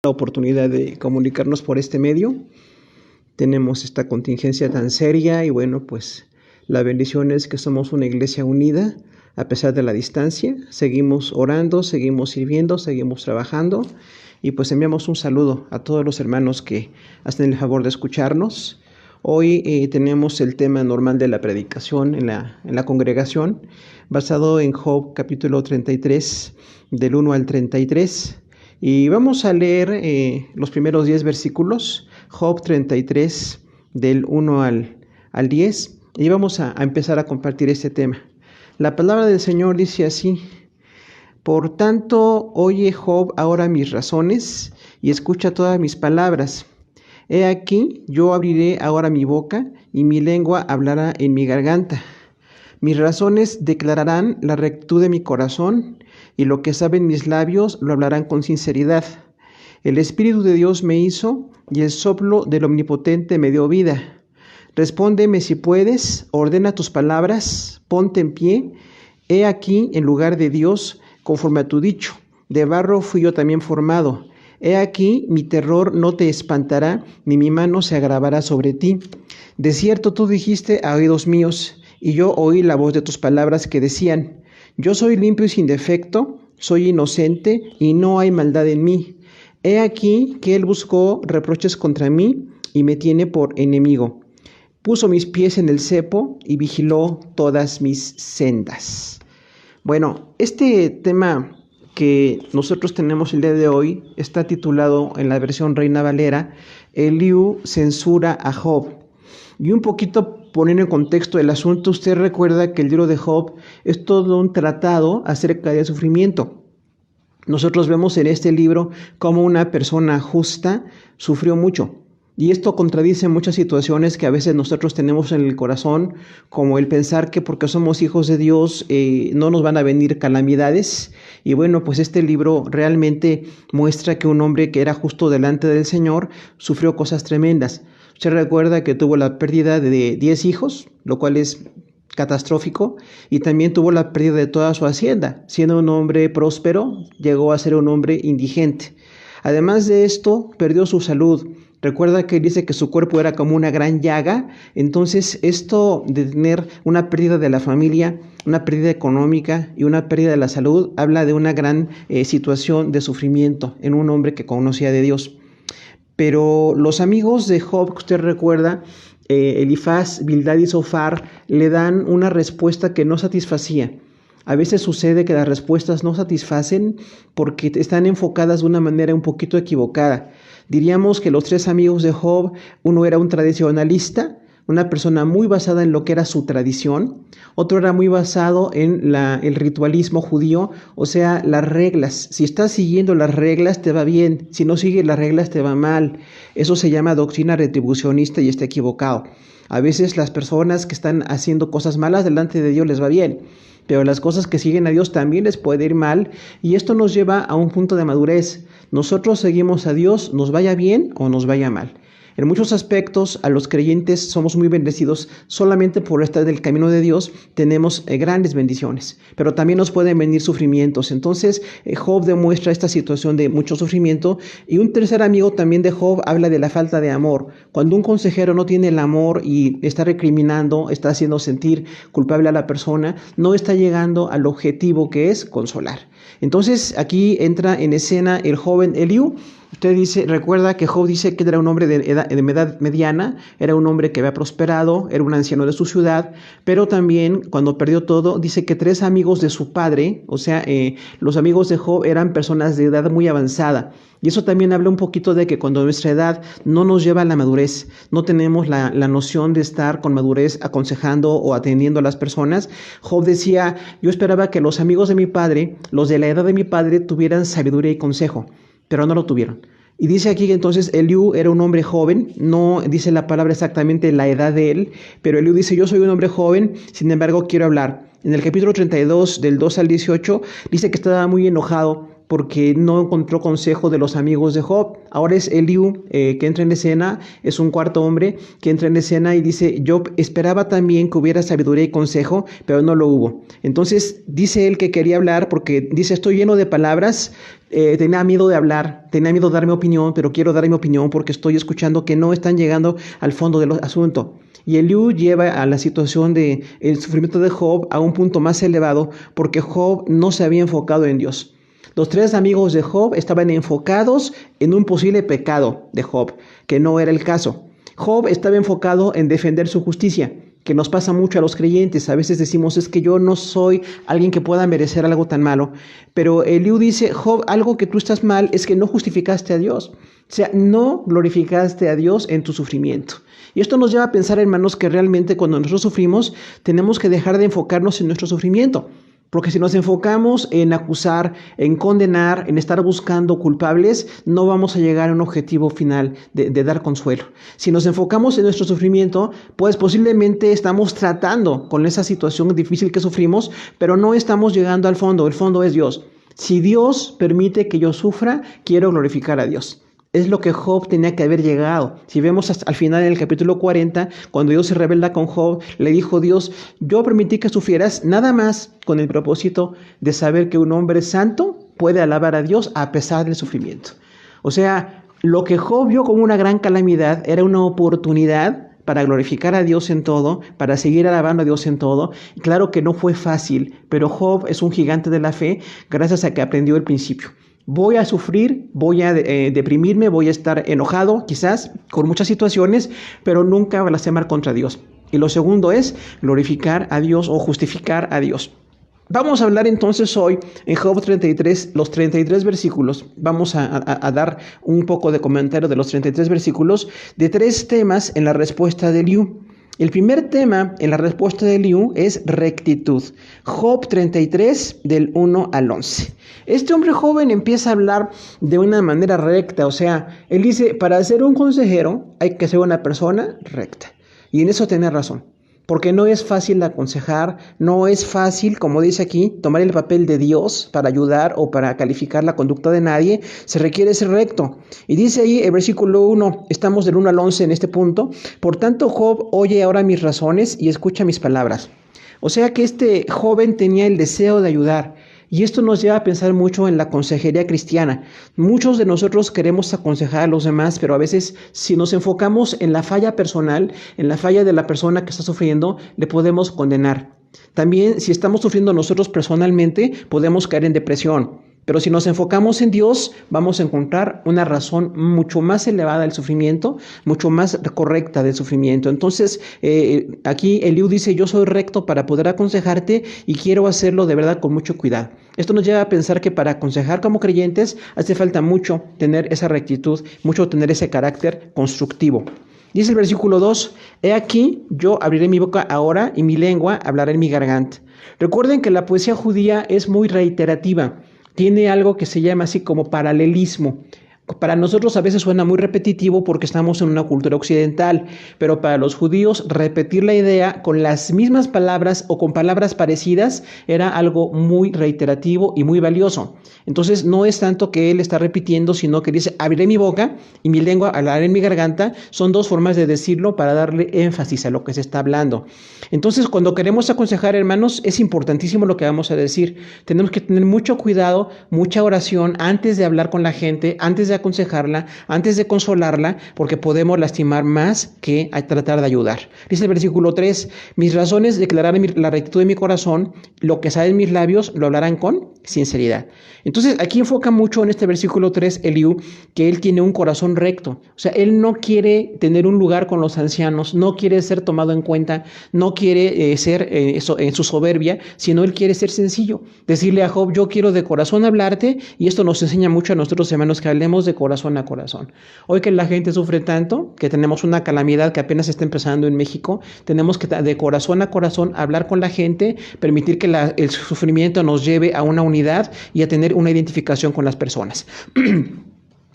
la oportunidad de comunicarnos por este medio. Tenemos esta contingencia tan seria y bueno, pues la bendición es que somos una iglesia unida a pesar de la distancia. Seguimos orando, seguimos sirviendo, seguimos trabajando y pues enviamos un saludo a todos los hermanos que hacen el favor de escucharnos. Hoy tenemos el tema normal de la predicación en la congregación, basado en Job capítulo 33, del 1 al 33. Y vamos a leer los primeros 10 versículos, Job 33, del 1 al 10, y vamos a empezar a compartir este tema. La palabra del Señor dice así: Por tanto, oye Job ahora mis razones, y escucha todas mis palabras. He aquí, yo abriré ahora mi boca, y mi lengua hablará en mi garganta. Mis razones declararán la rectitud de mi corazón, y lo que saben mis labios lo hablarán con sinceridad. El Espíritu de Dios me hizo, y el soplo del Omnipotente me dio vida. Respóndeme si puedes, ordena tus palabras, ponte en pie. He aquí, en lugar de Dios, conforme a tu dicho, de barro fui yo también formado. He aquí, mi terror no te espantará, ni mi mano se agravará sobre ti. De cierto tú dijiste a oídos míos, y yo oí la voz de tus palabras que decían: Yo soy limpio y sin defecto, soy inocente, y no hay maldad en mí. He aquí que él buscó reproches contra mí, y me tiene por enemigo. Puso mis pies en el cepo, y vigiló todas mis sendas. Bueno, este tema que nosotros tenemos el día de hoy está titulado en la versión Reina Valera, Eliú censura a Job. Y un poquito poniendo en contexto el asunto, usted recuerda que el libro de Job es todo un tratado acerca del sufrimiento. Nosotros vemos en este libro cómo una persona justa sufrió mucho. Y esto contradice muchas situaciones que a veces nosotros tenemos en el corazón, como el pensar que porque somos hijos de Dios no nos van a venir calamidades. Y bueno, pues este libro realmente muestra que un hombre que era justo delante del Señor sufrió cosas tremendas. Usted recuerda que tuvo la pérdida de 10 hijos, lo cual es catastrófico, y también tuvo la pérdida de toda su hacienda. Siendo un hombre próspero, llegó a ser un hombre indigente. Además de esto, perdió su salud. Recuerda que dice que su cuerpo era como una gran llaga. Entonces esto de tener una pérdida de la familia, una pérdida económica y una pérdida de la salud, habla de una gran situación de sufrimiento en un hombre que conocía de Dios. Pero los amigos de Job, que usted recuerda, Elifaz, Bildad y Zofar, le dan una respuesta que no satisfacía. A veces sucede que las respuestas no satisfacen porque están enfocadas de una manera un poquito equivocada. Diríamos que los 3 amigos de Job, uno era un tradicionalista, una persona muy basada en lo que era su tradición. Otro era muy basado en el ritualismo judío, o sea, las reglas. Si estás siguiendo las reglas te va bien, si no sigues las reglas te va mal. Eso se llama doctrina retribucionista y está equivocado. A veces las personas que están haciendo cosas malas delante de Dios les va bien, pero las cosas que siguen a Dios también les puede ir mal, y esto nos lleva a un punto de madurez. Nosotros seguimos a Dios, nos vaya bien o nos vaya mal. En muchos aspectos, a los creyentes somos muy bendecidos. Solamente por estar en el camino de Dios tenemos grandes bendiciones, pero también nos pueden venir sufrimientos. Entonces, Job demuestra esta situación de mucho sufrimiento. Y un tercer amigo también de Job habla de la falta de amor. Cuando un consejero no tiene el amor y está recriminando, está haciendo sentir culpable a la persona, no está llegando al objetivo que es consolar. Entonces, aquí entra en escena el joven Eliú. Usted recuerda que Job dice que era un hombre de edad mediana, era un hombre que había prosperado, era un anciano de su ciudad, pero también cuando perdió todo, dice que 3 amigos de su padre, o sea, los amigos de Job eran personas de edad muy avanzada. Y eso también habla un poquito de que cuando nuestra edad no nos lleva a la madurez, no tenemos la noción de estar con madurez aconsejando o atendiendo a las personas. Job decía: yo esperaba que los amigos de mi padre, los de la edad de mi padre, tuvieran sabiduría y consejo, pero no lo tuvieron. Y dice aquí que entonces Eliú era un hombre joven, no dice la palabra exactamente la edad de él, pero Eliú dice: yo soy un hombre joven, sin embargo quiero hablar. En el capítulo 32, del 2 al 18, dice que estaba muy enojado porque no encontró consejo de los amigos de Job. Ahora es Eliú que entra en escena, es un cuarto hombre que entra en escena y dice, yo esperaba también que hubiera sabiduría y consejo, pero no lo hubo. Entonces dice él que quería hablar porque dice, estoy lleno de palabras, tenía miedo de hablar, tenía miedo de dar mi opinión, pero quiero dar mi opinión porque estoy escuchando que no están llegando al fondo del asunto. Y Eliú lleva a la situación del sufrimiento de Job a un punto más elevado porque Job no se había enfocado en Dios. Los 3 amigos de Job estaban enfocados en un posible pecado de Job, que no era el caso. Job estaba enfocado en defender su justicia, que nos pasa mucho a los creyentes. A veces decimos, es que yo no soy alguien que pueda merecer algo tan malo. Pero Eliú dice, Job, algo que tú estás mal es que no justificaste a Dios. O sea, no glorificaste a Dios en tu sufrimiento. Y esto nos lleva a pensar, hermanos, que realmente cuando nosotros sufrimos, tenemos que dejar de enfocarnos en nuestro sufrimiento. Porque si nos enfocamos en acusar, en condenar, en estar buscando culpables, no vamos a llegar a un objetivo final de dar consuelo. Si nos enfocamos en nuestro sufrimiento, pues posiblemente estamos tratando con esa situación difícil que sufrimos, pero no estamos llegando al fondo. El fondo es Dios. Si Dios permite que yo sufra, quiero glorificar a Dios. Es lo que Job tenía que haber llegado. Si vemos hasta al final en el capítulo 40, cuando Dios se rebela con Job, le dijo Dios, yo permití que sufrieras nada más con el propósito de saber que un hombre santo puede alabar a Dios a pesar del sufrimiento. O sea, lo que Job vio como una gran calamidad era una oportunidad para glorificar a Dios en todo, para seguir alabando a Dios en todo. Y claro que no fue fácil, pero Job es un gigante de la fe gracias a que aprendió el principio. Voy a sufrir, voy a deprimirme, voy a estar enojado, quizás, con muchas situaciones, pero nunca blasfemar contra Dios. Y lo segundo es glorificar a Dios o justificar a Dios. Vamos a hablar entonces hoy en Job 33, los 33 versículos. Vamos a dar un poco de comentario de los 33 versículos de 3 temas en la respuesta de Eliú. El primer tema en la respuesta de Eliú es rectitud. Job 33, del 1 al 11. Este hombre joven empieza a hablar de una manera recta, o sea, él dice, para ser un consejero hay que ser una persona recta. Y en eso tiene razón. Porque no es fácil aconsejar, no es fácil, como dice aquí, tomar el papel de Dios para ayudar o para calificar la conducta de nadie. Se requiere ser recto. Y dice ahí el versículo 1, estamos del 1 al 11 en este punto. Por tanto, Job oye ahora mis razones y escucha mis palabras. O sea que este joven tenía el deseo de ayudar. Y esto nos lleva a pensar mucho en la consejería cristiana. Muchos de nosotros queremos aconsejar a los demás, pero a veces si nos enfocamos en la falla personal, en la falla de la persona que está sufriendo, le podemos condenar. También si estamos sufriendo nosotros personalmente, podemos caer en depresión. Pero si nos enfocamos en Dios, vamos a encontrar una razón mucho más elevada del sufrimiento, mucho más correcta del sufrimiento. Entonces, aquí Eliú dice, yo soy recto para poder aconsejarte y quiero hacerlo de verdad con mucho cuidado. Esto nos lleva a pensar que para aconsejar como creyentes hace falta mucho tener esa rectitud, mucho tener ese carácter constructivo. Dice el versículo 2, he aquí, yo abriré mi boca ahora y mi lengua hablará en mi garganta. Recuerden que la poesía judía es muy reiterativa. Tiene algo que se llama así como paralelismo. Para nosotros a veces suena muy repetitivo porque estamos en una cultura occidental, pero para los judíos repetir la idea con las mismas palabras o con palabras parecidas era algo muy reiterativo y muy valioso. Entonces no es tanto que él está repitiendo, sino que dice, abriré mi boca y mi lengua hablará en mi garganta. Son 2 formas de decirlo para darle énfasis a lo que se está hablando. Entonces cuando queremos aconsejar, hermanos, es importantísimo lo que vamos a decir. Tenemos que tener mucho cuidado, mucha oración antes de hablar con la gente, antes de aconsejarla, antes de consolarla, porque podemos lastimar más que a tratar de ayudar. Dice el versículo 3, mis razones declararán la rectitud de mi corazón, lo que sale en mis labios lo hablarán con sinceridad. Entonces aquí enfoca mucho en este versículo 3 Eliú, que él tiene un corazón recto, o sea, él no quiere tener un lugar con los ancianos, no quiere ser tomado en cuenta, no quiere ser en su soberbia, sino él quiere ser sencillo, decirle a Job, yo quiero de corazón hablarte, y esto nos enseña mucho a nosotros hermanos que hablemos de corazón a corazón. Hoy que la gente sufre tanto, que tenemos una calamidad que apenas está empezando en México, tenemos que de corazón a corazón hablar con la gente, permitir que el sufrimiento nos lleve a una unidad y a tener una identificación con las personas.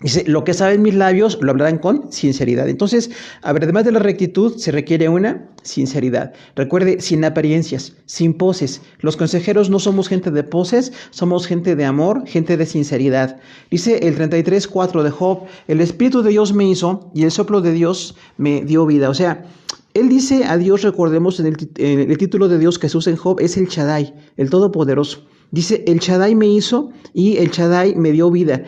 Dice, lo que saben mis labios lo hablarán con sinceridad. Entonces, a ver, además de la rectitud, se requiere una sinceridad. Recuerde, sin apariencias, sin poses. Los consejeros no somos gente de poses, somos gente de amor, gente de sinceridad. Dice el 33:4 de Job, el Espíritu de Dios me hizo y el soplo de Dios me dio vida. O sea, él dice a Dios, recordemos, en el título de Dios que se usa en Job es el Shaddai, el Todopoderoso. Dice, el Shaddai me hizo y el Shaddai me dio vida.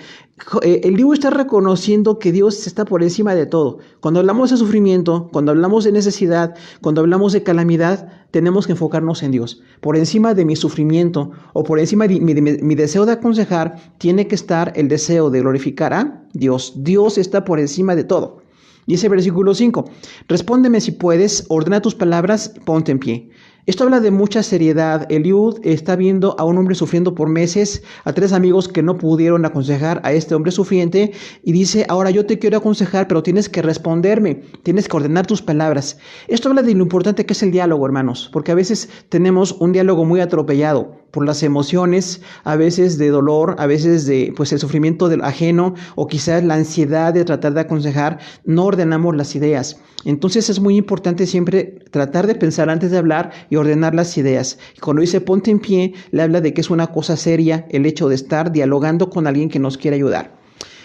El libro está reconociendo que Dios está por encima de todo. Cuando hablamos de sufrimiento, cuando hablamos de necesidad, cuando hablamos de calamidad, tenemos que enfocarnos en Dios. Por encima de mi sufrimiento o por encima de mi deseo de aconsejar, tiene que estar el deseo de glorificar a Dios. Dios está por encima de todo. Dice versículo 5, respóndeme si puedes, ordena tus palabras, ponte en pie. Esto habla de mucha seriedad. Eliud está viendo a un hombre sufriendo por meses, a 3 amigos que no pudieron aconsejar a este hombre sufriente y dice, ahora yo te quiero aconsejar, pero tienes que responderme, tienes que ordenar tus palabras. Esto habla de lo importante que es el diálogo, hermanos, porque a veces tenemos un diálogo muy atropellado por las emociones, a veces de dolor, a veces de el sufrimiento del ajeno o quizás la ansiedad de tratar de aconsejar, no ordenamos las ideas. Entonces es muy importante siempre tratar de pensar antes de hablar y ordenar las ideas. Y cuando dice ponte en pie, le habla de que es una cosa seria el hecho de estar dialogando con alguien que nos quiere ayudar.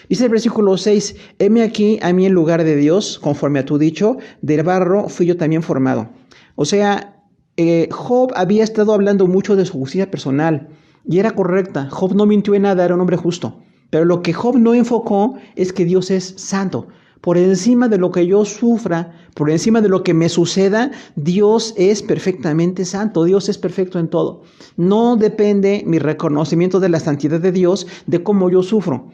Dice el versículo 6, heme aquí a mí en lugar de Dios, conforme a tu dicho, del barro fui yo también formado. O sea, Job había estado hablando mucho de su justicia personal y era correcta. Job no mintió en nada, era un hombre justo. Pero lo que Job no enfocó es que Dios es santo. Por encima de lo que yo sufra, por encima de lo que me suceda, Dios es perfectamente santo, Dios es perfecto en todo. No depende mi reconocimiento de la santidad de Dios de cómo yo sufro.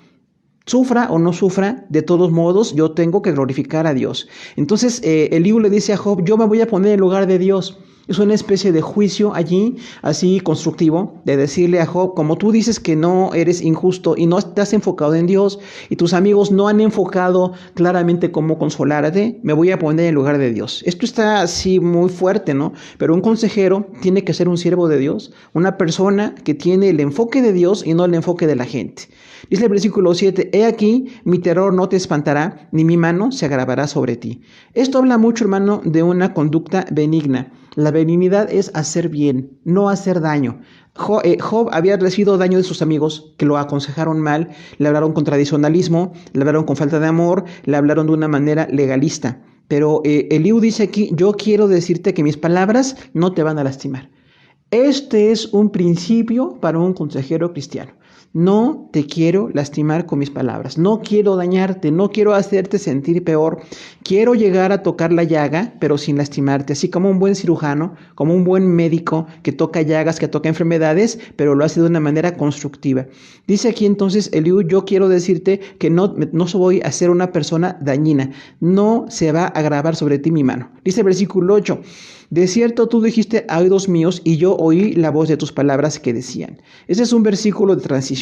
Sufra o no sufra, de todos modos, yo tengo que glorificar a Dios. Entonces, Eliú le dice a Job, yo me voy a poner en lugar de Dios. Es una especie de juicio allí, así constructivo, de decirle a Job, como tú dices que no eres injusto y no estás enfocado en Dios y tus amigos no han enfocado claramente cómo consolarte, me voy a poner en lugar de Dios. Esto está así muy fuerte, ¿no? Pero un consejero tiene que ser un siervo de Dios, una persona que tiene el enfoque de Dios y no el enfoque de la gente. Dice el versículo 7, he aquí, mi terror no te espantará, ni mi mano se agravará sobre ti. Esto habla mucho, hermano, de una conducta benigna. La benignidad es hacer bien, no hacer daño. Job había recibido daño de sus amigos que lo aconsejaron mal, le hablaron con tradicionalismo, le hablaron con falta de amor, le hablaron de una manera legalista. Pero Eliú dice aquí, yo quiero decirte que mis palabras no te van a lastimar. Este es un principio para un consejero cristiano. No te quiero lastimar con mis palabras, no quiero dañarte, no quiero hacerte sentir peor, quiero llegar a tocar la llaga, pero sin lastimarte, así como un buen cirujano, como un buen médico que toca llagas, que toca enfermedades, pero lo hace de una manera constructiva. Dice aquí entonces Eliú, yo quiero decirte que no voy a ser una persona dañina, no se va a agravar sobre ti mi mano. Dice el versículo 8, de cierto tú dijiste a oídos míos y yo oí la voz de tus palabras que decían. Ese es un versículo de transición.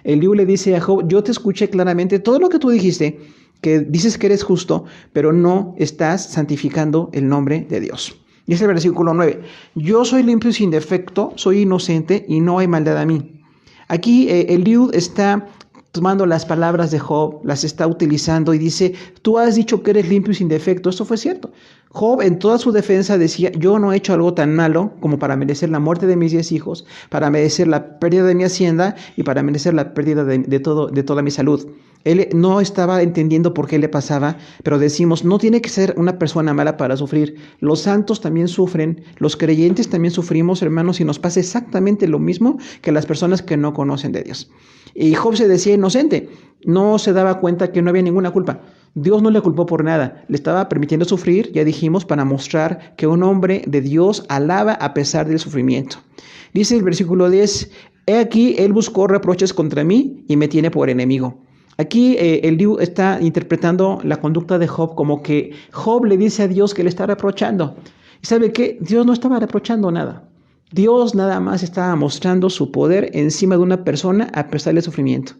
Eliú le dice a Job, yo te escuché claramente todo lo que tú dijiste, que dices que eres justo, pero no estás santificando el nombre de Dios. Y es el versículo 9, yo soy limpio y sin defecto, soy inocente y no hay maldad a mí. Aquí Eliú está tomando las palabras de Job, las está utilizando y dice, tú has dicho que eres limpio y sin defecto. Esto fue cierto. Job en toda su defensa decía, yo no he hecho algo tan malo como para merecer la muerte de mis 10 hijos, para merecer la pérdida de mi hacienda y para merecer la pérdida de toda mi salud. Él no estaba entendiendo por qué le pasaba, pero decimos, no tiene que ser una persona mala para sufrir. Los santos también sufren, los creyentes también sufrimos, hermanos, y nos pasa exactamente lo mismo que las personas que no conocen de Dios. Y Job se decía inocente, no se daba cuenta que no había ninguna culpa. Dios no le culpó por nada, le estaba permitiendo sufrir, ya dijimos, para mostrar que un hombre de Dios alaba a pesar del sufrimiento. Dice el versículo 10, he aquí, él buscó reproches contra mí y me tiene por enemigo. Aquí Eliú está interpretando la conducta de Job como que Job le dice a Dios que le está reprochando. ¿Y sabe qué? Dios no estaba reprochando nada. Dios nada más estaba mostrando su poder encima de una persona a pesar del sufrimiento.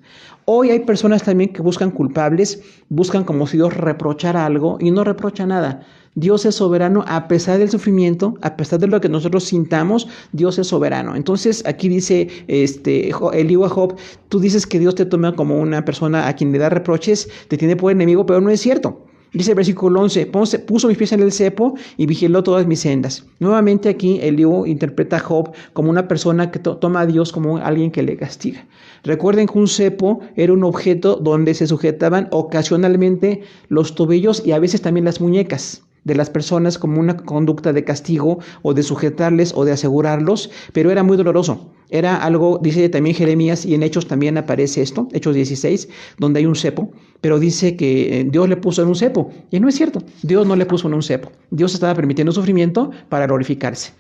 Hoy hay personas también que buscan culpables, buscan como si Dios reprochara algo y no reprocha nada. Dios es soberano a pesar del sufrimiento, a pesar de lo que nosotros sintamos, Dios es soberano. Entonces aquí dice Eliú a Job, tú dices que Dios te toma como una persona a quien le da reproches, te tiene por enemigo, pero no es cierto. Dice el versículo 11, puso mis pies en el cepo y vigiló todas mis sendas. Nuevamente aquí Eliú interpreta a Job como una persona que toma a Dios como alguien que le castiga. Recuerden que un cepo era un objeto donde se sujetaban ocasionalmente los tobillos y a veces también las muñecas de las personas como una conducta de castigo o de sujetarles o de asegurarlos, pero era muy doloroso. Era algo, dice también Jeremías, y en Hechos también aparece esto, Hechos 16, donde hay un cepo, pero dice que Dios le puso en un cepo, y no es cierto, Dios no le puso en un cepo, Dios estaba permitiendo sufrimiento para glorificarse.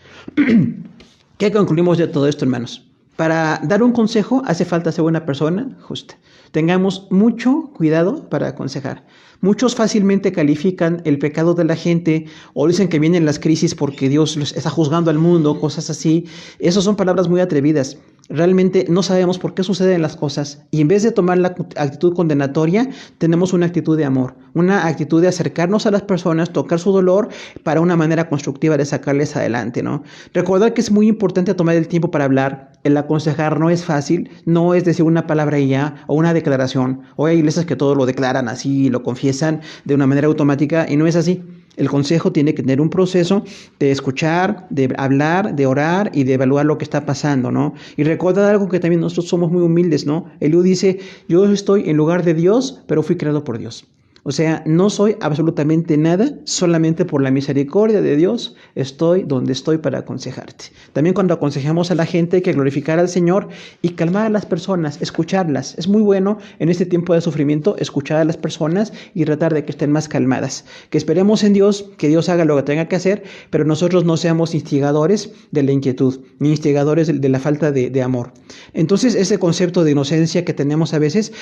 ¿Qué concluimos de todo esto, hermanos? Para dar un consejo hace falta ser una persona justa. Tengamos mucho cuidado para aconsejar. Muchos fácilmente califican el pecado de la gente o dicen que vienen las crisis porque Dios está juzgando al mundo, cosas así. Esas son palabras muy atrevidas. Realmente no sabemos por qué suceden las cosas y en vez de tomar la actitud condenatoria, tenemos una actitud de amor, una actitud de acercarnos a las personas, tocar su dolor para una manera constructiva de sacarles adelante, ¿no? Recordar que es muy importante tomar el tiempo para hablar. El aconsejar no es fácil, no es decir una palabra y ya o una declaración. Hoy hay iglesias que todo lo declaran así, lo confiesan de una manera automática y no es así. El consejo tiene que tener un proceso de escuchar, de hablar, de orar y de evaluar lo que está pasando, ¿no? Y recordar algo que también nosotros somos muy humildes, ¿no? Eliú dice, yo estoy en lugar de Dios, pero fui creado por Dios. O sea, no soy absolutamente nada, solamente por la misericordia de Dios estoy donde estoy para aconsejarte. También cuando aconsejamos a la gente hay que glorificar al Señor y calmar a las personas, escucharlas. Es muy bueno en este tiempo de sufrimiento escuchar a las personas y tratar de que estén más calmadas. Que esperemos en Dios, que Dios haga lo que tenga que hacer, pero nosotros no seamos instigadores de la inquietud, ni instigadores de la falta de amor. Entonces, ese concepto de inocencia que tenemos a veces,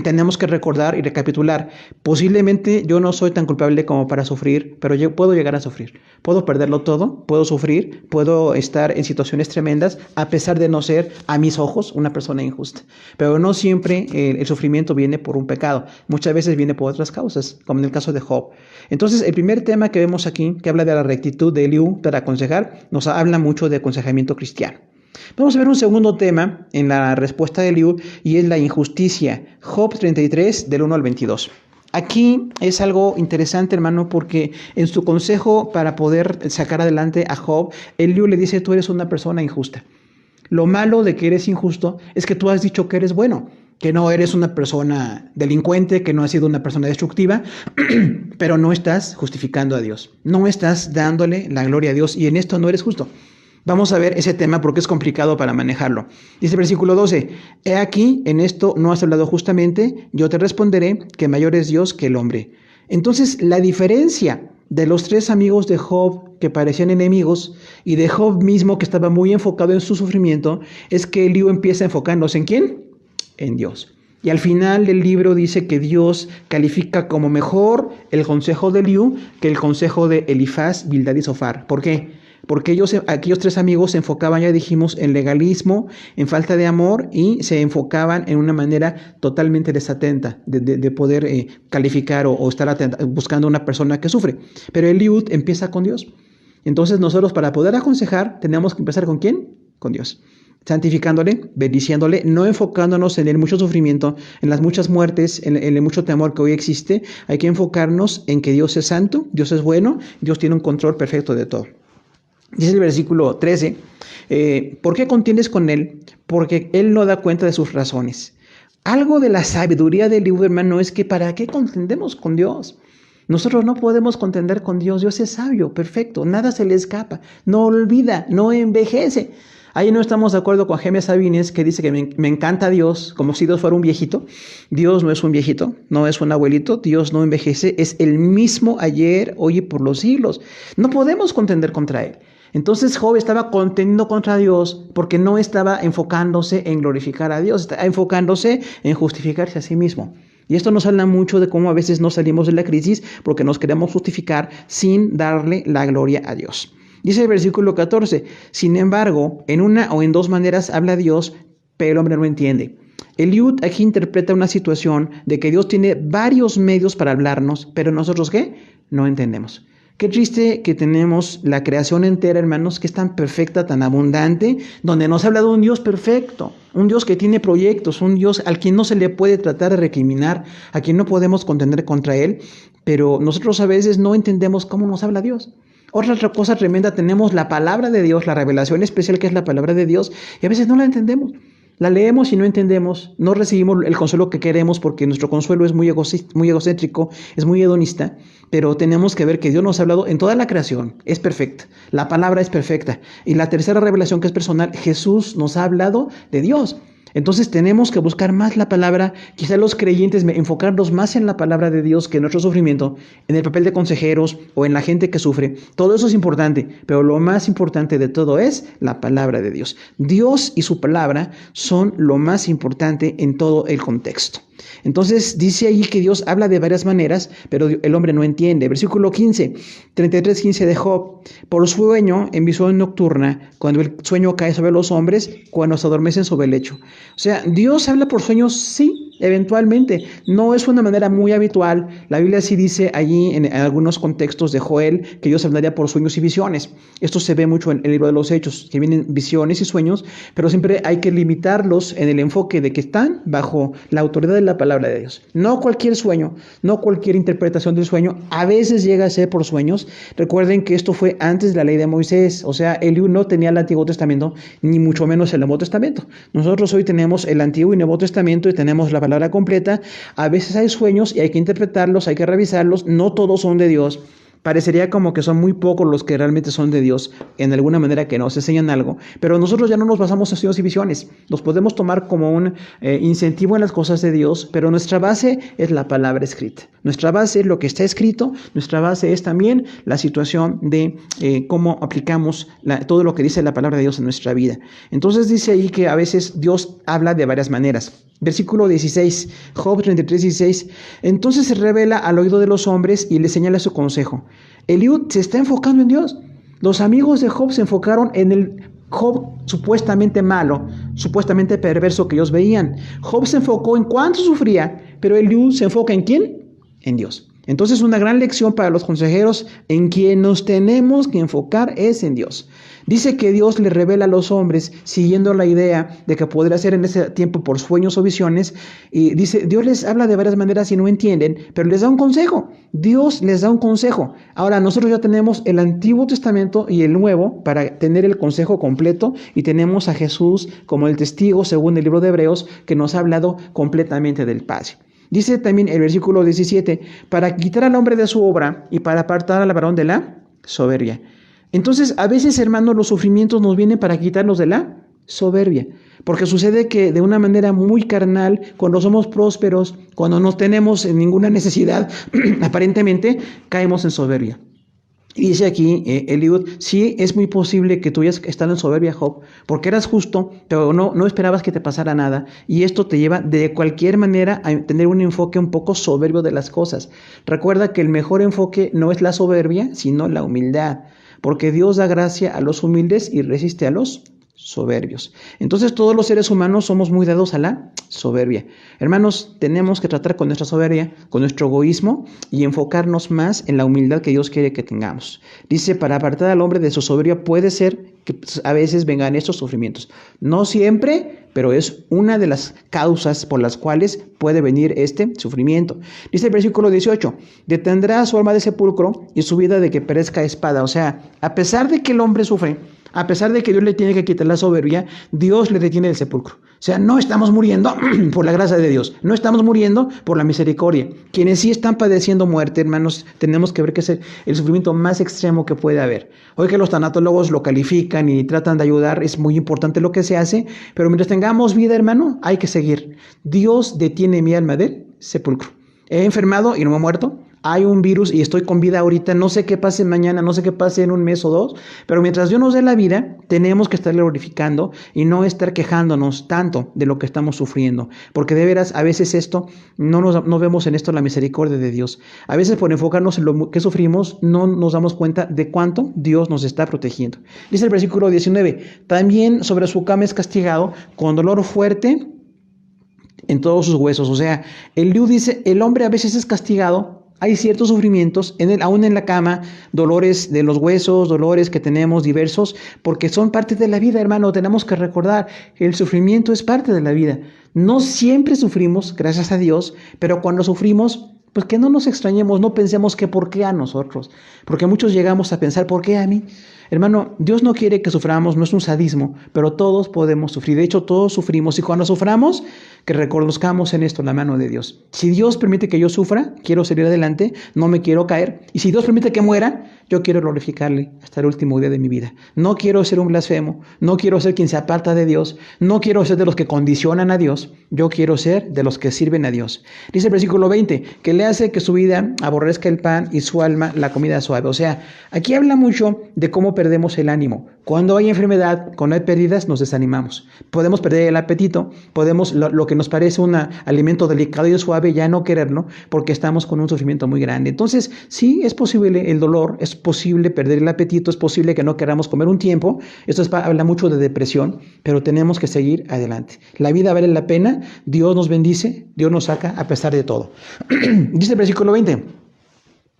tenemos que recordar y recapitular. Posiblemente yo no soy tan culpable como para sufrir, pero yo puedo llegar a sufrir. Puedo perderlo todo, puedo sufrir, puedo estar en situaciones tremendas, a pesar de no ser, a mis ojos, una persona injusta. Pero no siempre el sufrimiento viene por un pecado. Muchas veces viene por otras causas, como en el caso de Job. Entonces, el primer tema que vemos aquí, que habla de la rectitud de Eliú para aconsejar, nos habla mucho de aconsejamiento cristiano. Vamos a ver un segundo tema en la respuesta de Eliú, y es la injusticia. Job 33, del 1 al 22. Aquí es algo interesante, hermano, porque en su consejo para poder sacar adelante a Job, Eliú le dice, tú eres una persona injusta. Lo malo de que eres injusto es que tú has dicho que eres bueno, que no eres una persona delincuente, que no has sido una persona destructiva, pero no estás justificando a Dios. No estás dándole la gloria a Dios y en esto no eres justo. Vamos a ver ese tema porque es complicado para manejarlo. Dice el versículo 12, he aquí, en esto no has hablado justamente, yo te responderé que mayor es Dios que el hombre. Entonces, la diferencia de los tres amigos de Job que parecían enemigos y de Job mismo que estaba muy enfocado en su sufrimiento, es que Eliú empieza enfocándose ¿en quién? En Dios. Y al final del libro dice que Dios califica como mejor el consejo de Eliú que el consejo de Elifaz, Bildad y Zofar. ¿Por qué? Porque aquellos tres amigos se enfocaban, ya dijimos, en legalismo, en falta de amor y se enfocaban en una manera totalmente desatenta de poder calificar o estar buscando a una persona que sufre. Pero Eliú empieza con Dios. Entonces nosotros para poder aconsejar tenemos que empezar ¿con quién? Con Dios. Santificándole, bendiciéndole, no enfocándonos en el mucho sufrimiento, en las muchas muertes, en el mucho temor que hoy existe. Hay que enfocarnos en que Dios es santo, Dios es bueno, Dios tiene un control perfecto de todo. Dice el versículo 13, ¿por qué contiendes con él? Porque él no da cuenta de sus razones. Algo de la sabiduría del libro, hermano, es que ¿para qué contendemos con Dios? Nosotros no podemos contender con Dios. Dios es sabio, perfecto, nada se le escapa, no olvida, no envejece. Ahí no estamos de acuerdo con Jaime Sabines, que dice que me encanta Dios, como si Dios fuera un viejito. Dios no es un viejito, no es un abuelito, Dios no envejece, es el mismo ayer, hoy y por los siglos. No podemos contender contra Él. Entonces Job estaba contendiendo contra Dios porque no estaba enfocándose en glorificar a Dios, estaba enfocándose en justificarse a sí mismo. Y esto nos habla mucho de cómo a veces no salimos de la crisis porque nos queremos justificar sin darle la gloria a Dios. Dice el versículo 14, sin embargo, en una o en dos maneras habla Dios, pero el hombre no entiende. Eliud aquí interpreta una situación de que Dios tiene varios medios para hablarnos, pero nosotros ¿qué? No entendemos. Qué triste que tenemos la creación entera, hermanos, que es tan perfecta, tan abundante, donde nos habla de un Dios perfecto, un Dios que tiene proyectos, un Dios al quien no se le puede tratar de recriminar, a quien no podemos contender contra él, pero nosotros a veces no entendemos cómo nos habla Dios. Otra cosa tremenda, tenemos la palabra de Dios, la revelación especial que es la palabra de Dios, y a veces no la entendemos. La leemos y no entendemos, no recibimos el consuelo que queremos porque nuestro consuelo es muy egocéntrico, es muy hedonista, pero tenemos que ver que Dios nos ha hablado en toda la creación, es perfecta, la palabra es perfecta. Y la tercera revelación que es personal, Jesús nos ha hablado de Dios. Entonces tenemos que buscar más la palabra, quizá los creyentes enfocarnos más en la palabra de Dios que en nuestro sufrimiento, en el papel de consejeros o en la gente que sufre. Todo eso es importante, pero lo más importante de todo es la palabra de Dios. Dios y su palabra son lo más importante en todo el contexto. Entonces dice ahí que Dios habla de varias maneras, pero el hombre no entiende. Versículo 15, 33:15 de Job. Por sueño, en visión nocturna, cuando el sueño cae sobre los hombres, cuando se adormecen sobre el lecho. O sea, Dios habla por sueños, sí, eventualmente. No es una manera muy habitual. La Biblia sí dice allí en algunos contextos de Joel que Dios hablaría por sueños y visiones. Esto se ve mucho en el libro de los Hechos, que vienen visiones y sueños, pero siempre hay que limitarlos en el enfoque de que están bajo la autoridad de la palabra de Dios. No cualquier sueño, no cualquier interpretación del sueño, a veces llega a ser por sueños. Recuerden que esto fue antes de la ley de Moisés, o sea, Eliú no tenía el Antiguo Testamento, ni mucho menos el Nuevo Testamento. Nosotros hoy tenemos el Antiguo y Nuevo Testamento y tenemos la palabra completa. A veces hay sueños y hay que interpretarlos, hay que revisarlos, no todos son de Dios. Parecería como que son muy pocos los que realmente son de Dios, en alguna manera que nos enseñan algo, pero nosotros ya no nos basamos en sueños y visiones, los podemos tomar como un incentivo en las cosas de Dios, pero nuestra base es la palabra escrita, nuestra base es lo que está escrito, nuestra base es también la situación de cómo aplicamos todo lo que dice la palabra de Dios en nuestra vida. Entonces dice ahí que a veces Dios habla de varias maneras. Versículo 16, Job 33:16. Entonces se revela al oído de los hombres y les señala su consejo. Eliud se está enfocando en Dios. Los amigos de Job se enfocaron en el Job supuestamente malo, supuestamente perverso que ellos veían. Job se enfocó en cuánto sufría, pero Eliud se enfoca ¿en quién? En Dios. Entonces una gran lección para los consejeros, en quien nos tenemos que enfocar es en Dios. Dice que Dios le revela a los hombres, siguiendo la idea de que podría ser en ese tiempo por sueños o visiones, y dice, Dios les habla de varias maneras y no entienden, pero les da un consejo. Dios les da un consejo. Ahora nosotros ya tenemos el Antiguo Testamento y el Nuevo para tener el consejo completo, y tenemos a Jesús como el testigo, según el libro de Hebreos, que nos ha hablado completamente del Padre. Dice también el versículo 17, para quitar al hombre de su obra y para apartar al varón de la soberbia. Entonces, a veces, hermanos, los sufrimientos nos vienen para quitarnos de la soberbia. Porque sucede que de una manera muy carnal, cuando somos prósperos, cuando no tenemos ninguna necesidad, aparentemente caemos en soberbia. Y dice aquí Eliud, sí es muy posible que tú hayas estado en soberbia, Job, porque eras justo, pero no esperabas que te pasara nada. Y esto te lleva de cualquier manera a tener un enfoque un poco soberbio de las cosas. Recuerda que el mejor enfoque no es la soberbia, sino la humildad. Porque Dios da gracia a los humildes y resiste a los soberbios. Entonces todos los seres humanos somos muy dados a la soberbia. Hermanos, tenemos que tratar con nuestra soberbia, con nuestro egoísmo y enfocarnos más en la humildad que Dios quiere que tengamos. Dice, para apartar al hombre de su soberbia puede ser que a veces vengan estos sufrimientos. No siempre, pero es una de las causas por las cuales puede venir este sufrimiento. Dice el versículo 18, detendrá su alma de sepulcro y su vida de que perezca espada. O sea, a pesar de que el hombre sufre, a pesar de que Dios le tiene que quitar la soberbia, Dios le detiene el sepulcro. O sea, no estamos muriendo por la gracia de Dios, no estamos muriendo por la misericordia. Quienes sí están padeciendo muerte, hermanos, tenemos que ver que es el sufrimiento más extremo que puede haber. Hoy que los tanatólogos lo califican y tratan de ayudar, es muy importante lo que se hace, pero mientras tengamos vida, hermano, hay que seguir. Dios detiene mi alma del sepulcro. He enfermado y no me he muerto. hay un virus y estoy con vida ahorita, no sé qué pase mañana, no sé qué pase en un mes o dos, pero mientras Dios nos dé la vida, tenemos que estarle glorificando y no estar quejándonos tanto de lo que estamos sufriendo, porque de veras a veces esto, no vemos en esto la misericordia de Dios. A veces por enfocarnos en lo que sufrimos, no nos damos cuenta de cuánto Dios nos está protegiendo. Dice el versículo 19, también sobre su cama es castigado con dolor fuerte en todos sus huesos. O sea, el Liu dice, el hombre a veces es castigado. Hay ciertos sufrimientos, aún en la cama, dolores de los huesos, dolores que tenemos diversos, porque son parte de la vida, hermano. Tenemos que recordar, el sufrimiento es parte de la vida. No siempre sufrimos, gracias a Dios, pero cuando sufrimos, pues que no nos extrañemos, no pensemos que por qué a nosotros, porque muchos llegamos a pensar, ¿por qué a mí? Hermano, Dios no quiere que suframos, no es un sadismo, pero todos podemos sufrir. De hecho, todos sufrimos y cuando suframos, que reconozcamos en esto la mano de Dios. Si Dios permite que yo sufra, quiero salir adelante, no me quiero caer. Y si Dios permite que muera, yo quiero glorificarle hasta el último día de mi vida. No quiero ser un blasfemo, no quiero ser quien se aparta de Dios, no quiero ser de los que condicionan a Dios, yo quiero ser de los que sirven a Dios. Dice el versículo 20, que le hace que su vida aborrezca el pan y su alma la comida suave. O sea, aquí habla mucho de cómo perdemos el ánimo. Cuando hay enfermedad, cuando hay pérdidas, nos desanimamos. Podemos perder el apetito, podemos lo que nos parece un alimento delicado y suave ya no quererlo porque estamos con un sufrimiento muy grande. Entonces, sí, es posible el dolor, es posible perder el apetito, es posible que no queramos comer un tiempo. Esto habla mucho de depresión, pero tenemos que seguir adelante. La vida vale la pena, Dios nos bendice, Dios nos saca a pesar de todo. Dice el versículo 20.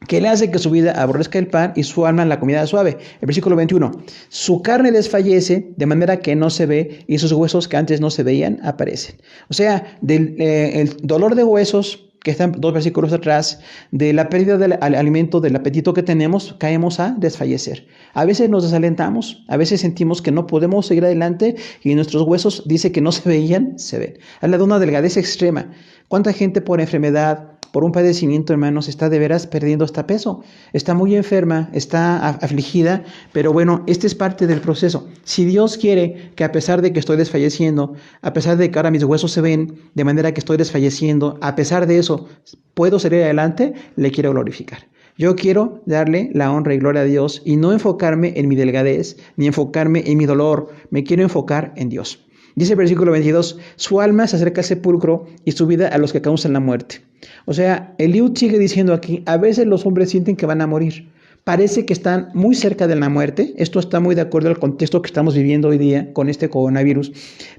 Que le hace que su vida aborrezca el pan y su alma la comida suave. El versículo 21. Su carne desfallece de manera que no se ve y sus huesos que antes no se veían aparecen. O sea, el dolor de huesos, que están 2 versículos atrás, de la pérdida del alimento, del apetito que tenemos, caemos a desfallecer. A veces nos desalentamos, a veces sentimos que no podemos seguir adelante y nuestros huesos, dice que no se veían, se ven. Habla de una delgadez extrema. ¿Cuánta gente por enfermedad, por un padecimiento, hermanos, está de veras perdiendo hasta peso? Está muy enferma, está afligida, pero bueno, este es parte del proceso. Si Dios quiere que a pesar de que estoy desfalleciendo, a pesar de que ahora mis huesos se ven, de manera que estoy desfalleciendo, a pesar de eso, puedo salir adelante, le quiero glorificar. Yo quiero darle la honra y gloria a Dios y no enfocarme en mi delgadez, ni enfocarme en mi dolor, me quiero enfocar en Dios. Dice el versículo 22, su alma se acerca al sepulcro y su vida a los que causan la muerte. O sea, Eliud sigue diciendo aquí, a veces los hombres sienten que van a morir. Parece que están muy cerca de la muerte. Esto está muy de acuerdo al contexto que estamos viviendo hoy día con este coronavirus.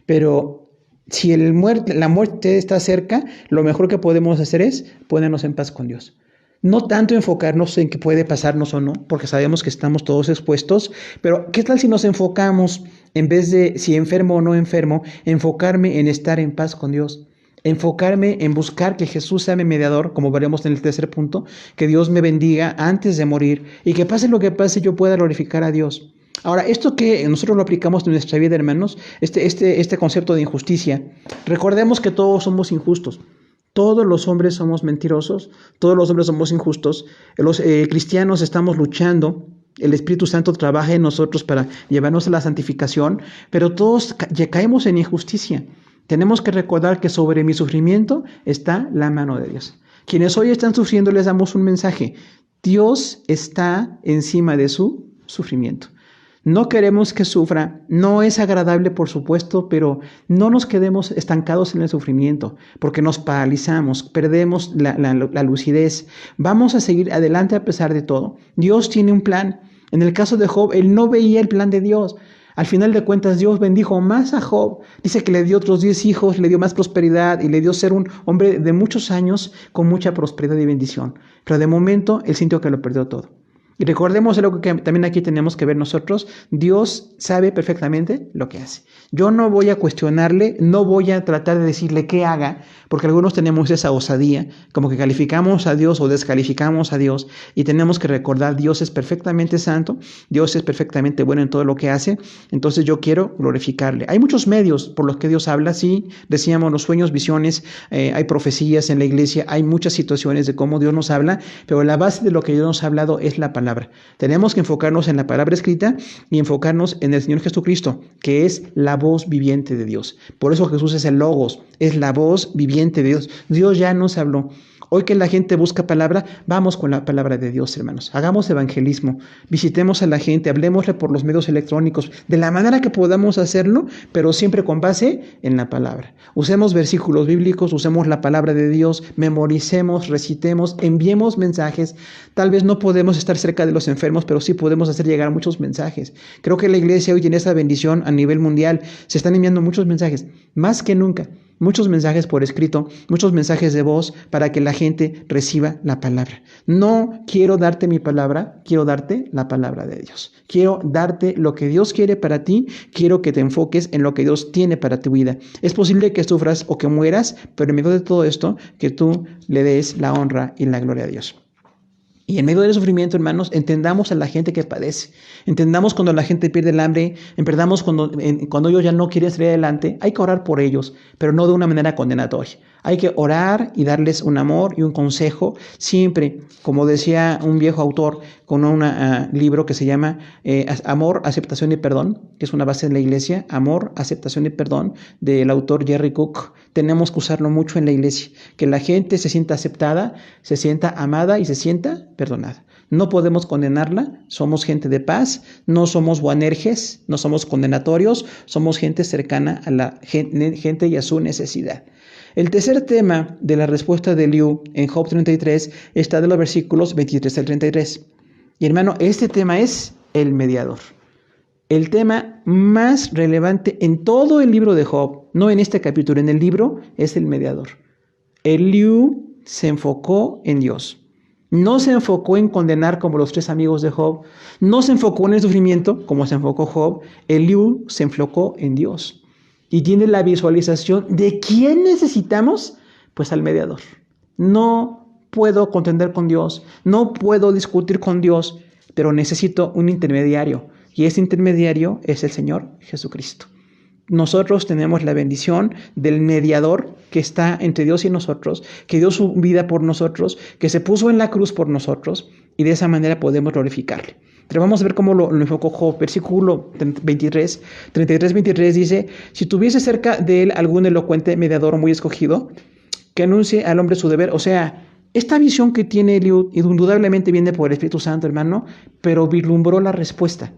Pero si la muerte está cerca, lo mejor que podemos hacer es ponernos en paz con Dios. No tanto enfocarnos en qué puede pasarnos o no, porque sabemos que estamos todos expuestos, pero ¿qué tal si nos enfocamos, en vez de si enfermo o no enfermo, enfocarme en estar en paz con Dios? Enfocarme en buscar que Jesús sea mi mediador, como veremos en el tercer punto, que Dios me bendiga antes de morir y que pase lo que pase yo pueda glorificar a Dios. Ahora, esto que nosotros lo aplicamos en nuestra vida, hermanos, este concepto de injusticia, recordemos que todos somos injustos. Todos los hombres somos mentirosos, todos los hombres somos injustos, los cristianos estamos luchando, el Espíritu Santo trabaja en nosotros para llevarnos a la santificación, pero todos caemos en injusticia. Tenemos que recordar que sobre mi sufrimiento está la mano de Dios. Quienes hoy están sufriendo les damos un mensaje, Dios está encima de su sufrimiento. No queremos que sufra, no es agradable por supuesto, pero no nos quedemos estancados en el sufrimiento, porque nos paralizamos, perdemos la lucidez. Vamos a seguir adelante a pesar de todo. Dios tiene un plan. En el caso de Job, él no veía el plan de Dios. Al final de cuentas, Dios bendijo más a Job. Dice que le dio otros 10 hijos, le dio más prosperidad y le dio ser un hombre de muchos años con mucha prosperidad y bendición. Pero de momento, él sintió que lo perdió todo. Y recordemos algo que también aquí tenemos que ver nosotros, Dios sabe perfectamente lo que hace. Yo no voy a cuestionarle, no voy a tratar de decirle qué haga, porque algunos tenemos esa osadía, como que calificamos a Dios o descalificamos a Dios, y tenemos que recordar, Dios es perfectamente santo, Dios es perfectamente bueno en todo lo que hace, entonces yo quiero glorificarle. Hay muchos medios por los que Dios habla, sí, decíamos los sueños, visiones, hay profecías en la iglesia, hay muchas situaciones de cómo Dios nos habla, pero la base de lo que Dios nos ha hablado es la palabra. Tenemos que enfocarnos en la palabra escrita y enfocarnos en el Señor Jesucristo, que es la voz viviente de Dios. Por eso Jesús es el Logos, es la voz viviente de Dios. Dios ya nos habló. Hoy que la gente busca palabra, vamos con la palabra de Dios, hermanos. Hagamos evangelismo, visitemos a la gente, hablemosle por los medios electrónicos, de la manera que podamos hacerlo, pero siempre con base en la palabra. Usemos versículos bíblicos, usemos la palabra de Dios, memoricemos, recitemos, enviemos mensajes. Tal vez no podemos estar cerca de los enfermos, pero sí podemos hacer llegar muchos mensajes. Creo que la iglesia hoy tiene esa bendición a nivel mundial. Se están enviando muchos mensajes, más que nunca. Muchos mensajes por escrito, muchos mensajes de voz para que la gente reciba la palabra. No quiero darte mi palabra, quiero darte la palabra de Dios. Quiero darte lo que Dios quiere para ti, quiero que te enfoques en lo que Dios tiene para tu vida. Es posible que sufras o que mueras, pero en medio de todo esto, que tú le des la honra y la gloria a Dios. Y en medio del sufrimiento, hermanos, entendamos a la gente que padece. Entendamos cuando la gente pierde el hambre, entendamos cuando ellos ya no quieren salir adelante. Hay que orar por ellos, pero no de una manera condenatoria. Hay que orar y darles un amor y un consejo, siempre, como decía un viejo autor con un libro que se llama Amor, Aceptación y Perdón, que es una base en la iglesia, Amor, Aceptación y Perdón, del autor Jerry Cook. Tenemos que usarlo mucho en la iglesia, que la gente se sienta aceptada, se sienta amada y se sienta perdonada. No podemos condenarla, somos gente de paz, no somos boanerges, no somos condenatorios, somos gente cercana a la gente y a su necesidad. El tercer tema de la respuesta de Eliú en Job 33 está de los versículos 23 al 33. Y hermano, este tema es el mediador. El tema más relevante en todo el libro de Job, no en este capítulo, en el libro, es el mediador. Eliú se enfocó en Dios. No se enfocó en condenar como los 3 amigos de Job. No se enfocó en el sufrimiento como se enfocó Job. Eliú se enfocó en Dios. Y tiene la visualización de quién necesitamos, pues al mediador. No puedo contender con Dios, no puedo discutir con Dios, pero necesito un intermediario. Y ese intermediario es el Señor Jesucristo. Nosotros tenemos la bendición del mediador que está entre Dios y nosotros, que dio su vida por nosotros, que se puso en la cruz por nosotros, y de esa manera podemos glorificarle. Pero vamos a ver cómo lo enfocó Job. Versículo 33-23 dice: si tuviese cerca de él algún elocuente mediador muy escogido, que anuncie al hombre su deber. O sea, esta visión que tiene Eliú indudablemente viene por el Espíritu Santo, hermano, pero vislumbró la respuesta.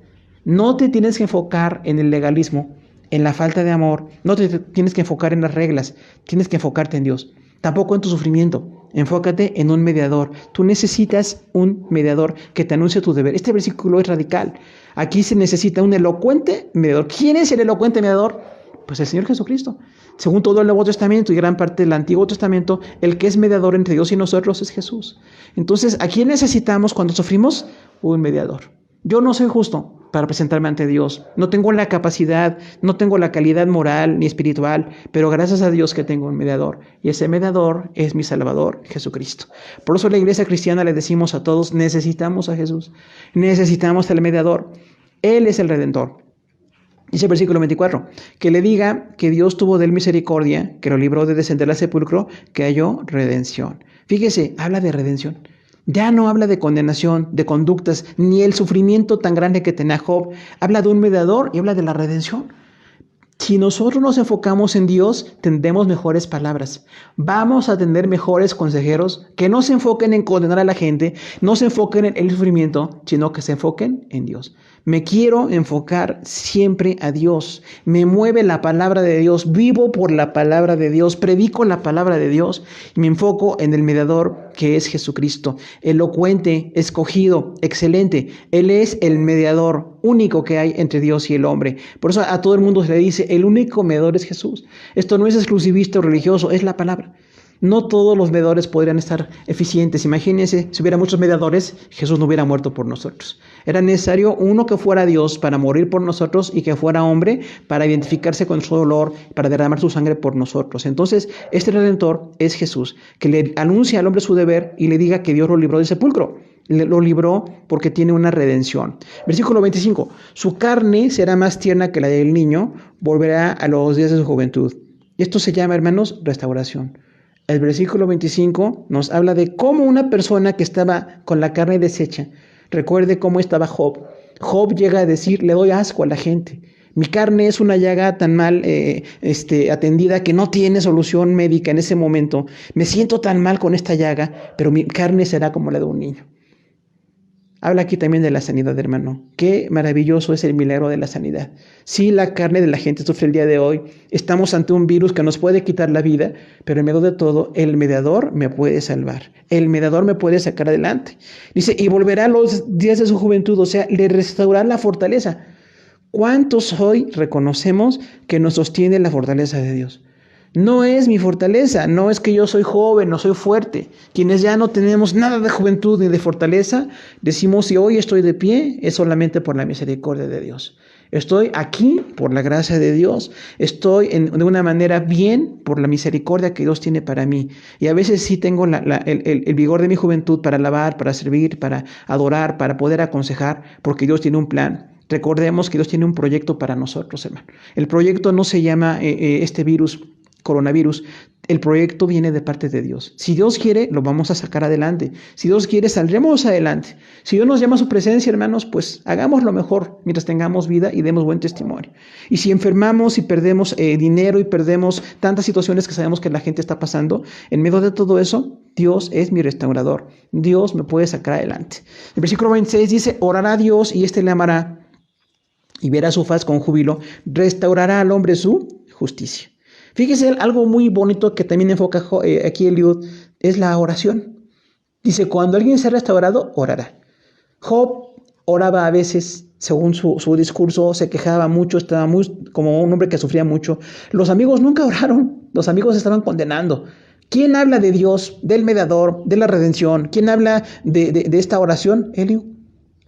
No te tienes que enfocar en el legalismo, en la falta de amor, no te tienes que enfocar en las reglas, tienes que enfocarte en Dios. Tampoco en tu sufrimiento. Enfócate en un mediador. Tú necesitas un mediador que te anuncie tu deber. Este versículo es radical. Aquí se necesita un elocuente mediador. ¿Quién es el elocuente mediador? Pues el Señor Jesucristo. Según todo el Nuevo Testamento y gran parte del Antiguo Testamento, el que es mediador entre Dios y nosotros es Jesús. Entonces, ¿a quién necesitamos cuando sufrimos? Un mediador. Yo no soy justo para presentarme ante Dios. No tengo la capacidad, no tengo la calidad moral ni espiritual, pero gracias a Dios que tengo un mediador. Y ese mediador es mi Salvador, Jesucristo. Por eso la iglesia cristiana le decimos a todos, necesitamos a Jesús. Necesitamos al mediador. Él es el Redentor. Dice el versículo 24, que le diga que Dios tuvo de él misericordia, que lo libró de descender al sepulcro, que halló redención. Fíjese, habla de redención. Ya no habla de condenación, de conductas, ni el sufrimiento tan grande que tenía Job. Habla de un mediador y habla de la redención. Si nosotros nos enfocamos en Dios, tendremos mejores palabras. Vamos a tener mejores consejeros que no se enfoquen en condenar a la gente, no se enfoquen en el sufrimiento, sino que se enfoquen en Dios. Me quiero enfocar siempre a Dios. Me mueve la palabra de Dios. Vivo por la palabra de Dios. Predico la palabra de Dios. Y me enfoco en el mediador que es Jesucristo. Elocuente, escogido, excelente. Él es el mediador único que hay entre Dios y el hombre. Por eso a todo el mundo se le dice, el único mediador es Jesús. Esto no es exclusivista o religioso, es la palabra. No todos los mediadores podrían estar eficientes. Imagínense, si hubiera muchos mediadores, Jesús no hubiera muerto por nosotros. Era necesario uno que fuera Dios para morir por nosotros y que fuera hombre para identificarse con su dolor, para derramar su sangre por nosotros. Entonces, este Redentor es Jesús, que le anuncia al hombre su deber y le diga que Dios lo libró del sepulcro. Lo libró porque tiene una redención. Versículo 25. Su carne será más tierna que la del niño, volverá a los días de su juventud. Y esto se llama, hermanos, restauración. El versículo 25 nos habla de cómo una persona que estaba con la carne deshecha, recuerde cómo estaba Job. Job llega a decir, le doy asco a la gente. Mi carne es una llaga tan mal atendida que no tiene solución médica en ese momento. Me siento tan mal con esta llaga, pero mi carne será como la de un niño. Habla aquí también de la sanidad, hermano. Qué maravilloso es el milagro de la sanidad. Sí, la carne de la gente sufre el día de hoy. Estamos ante un virus que nos puede quitar la vida, pero en medio de todo, el mediador me puede salvar. El mediador me puede sacar adelante. Dice, y volverá a los días de su juventud, o sea, le restaurará la fortaleza. ¿Cuántos hoy reconocemos que nos sostiene la fortaleza de Dios? No es mi fortaleza, no es que yo soy joven, no soy fuerte. Quienes ya no tenemos nada de juventud ni de fortaleza, decimos si hoy estoy de pie es solamente por la misericordia de Dios. Estoy aquí por la gracia de Dios, estoy de una manera bien por la misericordia que Dios tiene para mí. Y a veces sí tengo el vigor de mi juventud para alabar, para servir, para adorar, para poder aconsejar, porque Dios tiene un plan. Recordemos que Dios tiene un proyecto para nosotros, hermano. El proyecto no se llama este virus, coronavirus. El proyecto viene de parte de Dios. Si Dios quiere, lo vamos a sacar adelante. Si Dios quiere, saldremos adelante. Si Dios nos llama a su presencia, hermanos, pues hagamos lo mejor mientras tengamos vida y demos buen testimonio. Y si enfermamos y perdemos dinero y perdemos tantas situaciones que sabemos que la gente está pasando, en medio de todo eso, Dios es mi restaurador. Dios me puede sacar adelante. El versículo 26 dice, orará a Dios y éste le amará y verá su faz con júbilo, restaurará al hombre su justicia. Fíjese, algo muy bonito que también enfoca aquí Eliud es la oración. Dice, cuando alguien sea restaurado, orará. Job oraba a veces, según su discurso, se quejaba mucho, estaba muy como un hombre que sufría mucho. Los amigos nunca oraron, los amigos estaban condenando. ¿Quién habla de Dios, del mediador, de la redención? ¿Quién habla de esta oración? Eliud,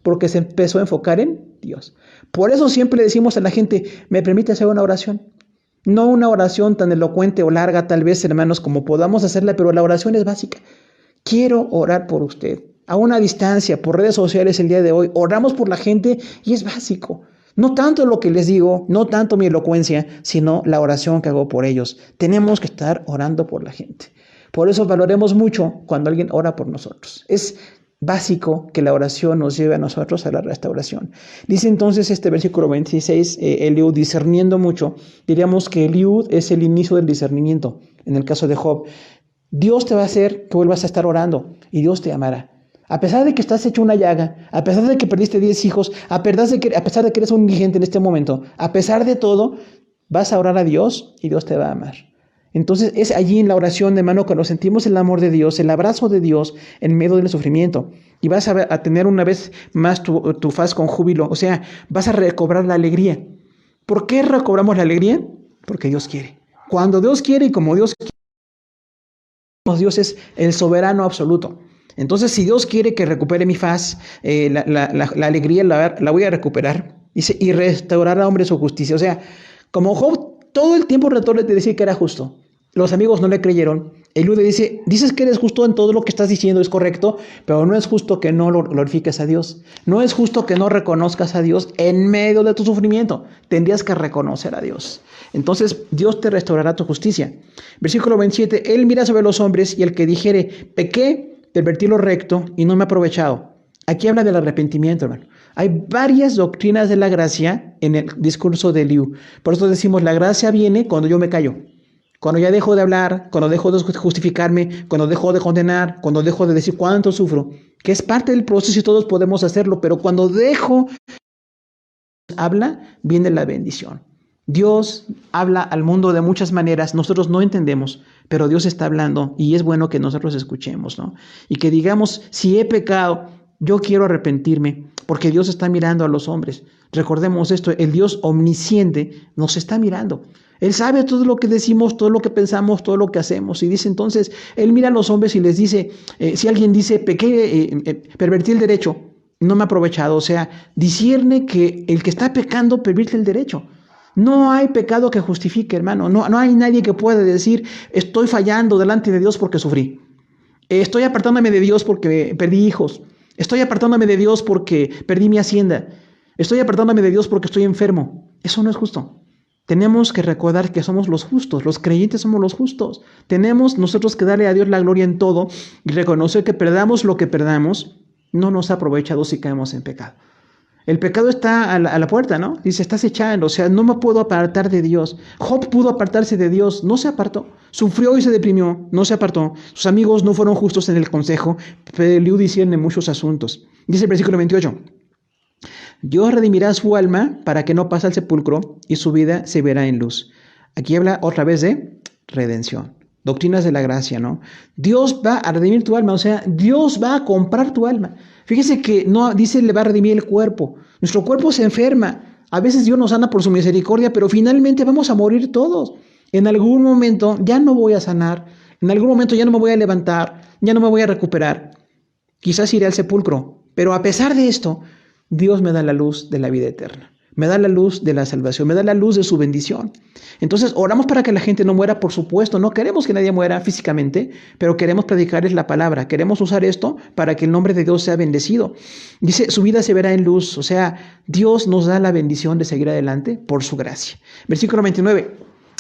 porque se empezó a enfocar en Dios. Por eso siempre le decimos a la gente, ¿me permite hacer una oración? No una oración tan elocuente o larga, tal vez, hermanos, como podamos hacerla, pero la oración es básica. Quiero orar por usted. A una distancia, por redes sociales el día de hoy, oramos por la gente y es básico. No tanto lo que les digo, no tanto mi elocuencia, sino la oración que hago por ellos. Tenemos que estar orando por la gente. Por eso valoremos mucho cuando alguien ora por nosotros. Es básico que la oración nos lleve a nosotros a la restauración. Dice entonces este versículo 26, Eliud, discerniendo mucho, diríamos que Eliud es el inicio del discernimiento. En el caso de Job, Dios te va a hacer que vuelvas a estar orando y Dios te amará. A pesar de que estás hecho una llaga, a pesar de que perdiste 10 hijos, a pesar de que eres un indigente en este momento, a pesar de todo, vas a orar a Dios y Dios te va a amar. Entonces es allí en la oración, hermano, cuando sentimos el amor de Dios, el abrazo de Dios en medio del sufrimiento. Y vas a tener una vez más tu faz con júbilo. O sea, vas a recobrar la alegría. ¿Por qué recobramos la alegría? Porque Dios quiere. Cuando Dios quiere y como Dios quiere, Dios es el soberano absoluto. Entonces, si Dios quiere que recupere mi faz, la alegría la voy a recuperar. Dice, y restaurará a hombre su justicia. O sea, como Job todo el tiempo trató de decir que era justo. Los amigos no le creyeron. Eliud le dice, dices que eres justo en todo lo que estás diciendo, es correcto, pero no es justo que no lo glorifiques a Dios. No es justo que no reconozcas a Dios en medio de tu sufrimiento. Tendrías que reconocer a Dios. Entonces, Dios te restaurará tu justicia. Versículo 27, Él mira sobre los hombres y el que dijere, pequé, pervertí lo recto y no me he aprovechado. Aquí habla del arrepentimiento, hermano. Hay varias doctrinas de la gracia en el discurso de Eliud. Por eso decimos, la gracia viene cuando yo me callo. Cuando ya dejo de hablar, cuando dejo de justificarme, cuando dejo de condenar, cuando dejo de decir cuánto sufro, que es parte del proceso y todos podemos hacerlo, pero cuando dejo habla, viene la bendición. Dios habla al mundo de muchas maneras, nosotros no entendemos, pero Dios está hablando y es bueno que nosotros escuchemos, ¿no? Y que digamos, si he pecado, yo quiero arrepentirme, porque Dios está mirando a los hombres. Recordemos esto, el Dios omnisciente nos está mirando. Él sabe todo lo que decimos, todo lo que pensamos, todo lo que hacemos. Y dice entonces, Él mira a los hombres y les dice, si alguien dice, pequé, pervertí el derecho, no me he aprovechado. O sea, discierne que el que está pecando pervierte el derecho. No hay pecado que justifique, hermano. No hay nadie que pueda decir, estoy fallando delante de Dios porque sufrí. Estoy apartándome de Dios porque perdí hijos. Estoy apartándome de Dios porque perdí mi hacienda. Estoy apartándome de Dios porque estoy enfermo. Eso no es justo. Tenemos que recordar que somos los justos, los creyentes somos los justos. Tenemos nosotros que darle a Dios la gloria en todo y reconocer que perdamos lo que perdamos, no nos ha aprovechado si caemos en pecado. El pecado está a la puerta, ¿no? Dice, estás echando, o sea, no me puedo apartar de Dios. Job pudo apartarse de Dios, no se apartó. Sufrió y se deprimió, no se apartó. Sus amigos no fueron justos en el consejo, pero Eliú discierne muchos asuntos. Dice el versículo 28. Dios redimirá su alma para que no pase al sepulcro y su vida se verá en luz. Aquí habla otra vez de redención. Doctrinas de la gracia, ¿no? Dios va a redimir tu alma, o sea, Dios va a comprar tu alma. Fíjese que no dice le va a redimir el cuerpo. Nuestro cuerpo se enferma. A veces Dios nos sana por su misericordia, pero finalmente vamos a morir todos. En algún momento ya no voy a sanar. En algún momento ya no me voy a levantar. Ya no me voy a recuperar. Quizás iré al sepulcro. Pero a pesar de esto, Dios me da la luz de la vida eterna. Me da la luz de la salvación, me da la luz de su bendición. Entonces, oramos para que la gente no muera, por supuesto. No queremos que nadie muera físicamente, pero queremos predicarles la palabra. Queremos usar esto para que el nombre de Dios sea bendecido. Dice, su vida se verá en luz. O sea, Dios nos da la bendición de seguir adelante por su gracia. Versículo 29.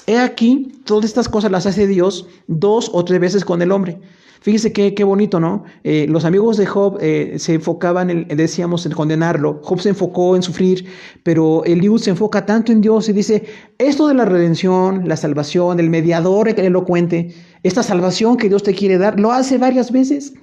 He aquí, todas estas cosas las hace Dios 2 o 3 veces con el hombre. Fíjese qué bonito, ¿no? Los amigos de Job se enfocaban, decíamos, en condenarlo. Job se enfocó en sufrir, pero Eliú se enfoca tanto en Dios y dice, esto de la redención, la salvación, el mediador elocuente, esta salvación que Dios te quiere dar, lo hace varias veces.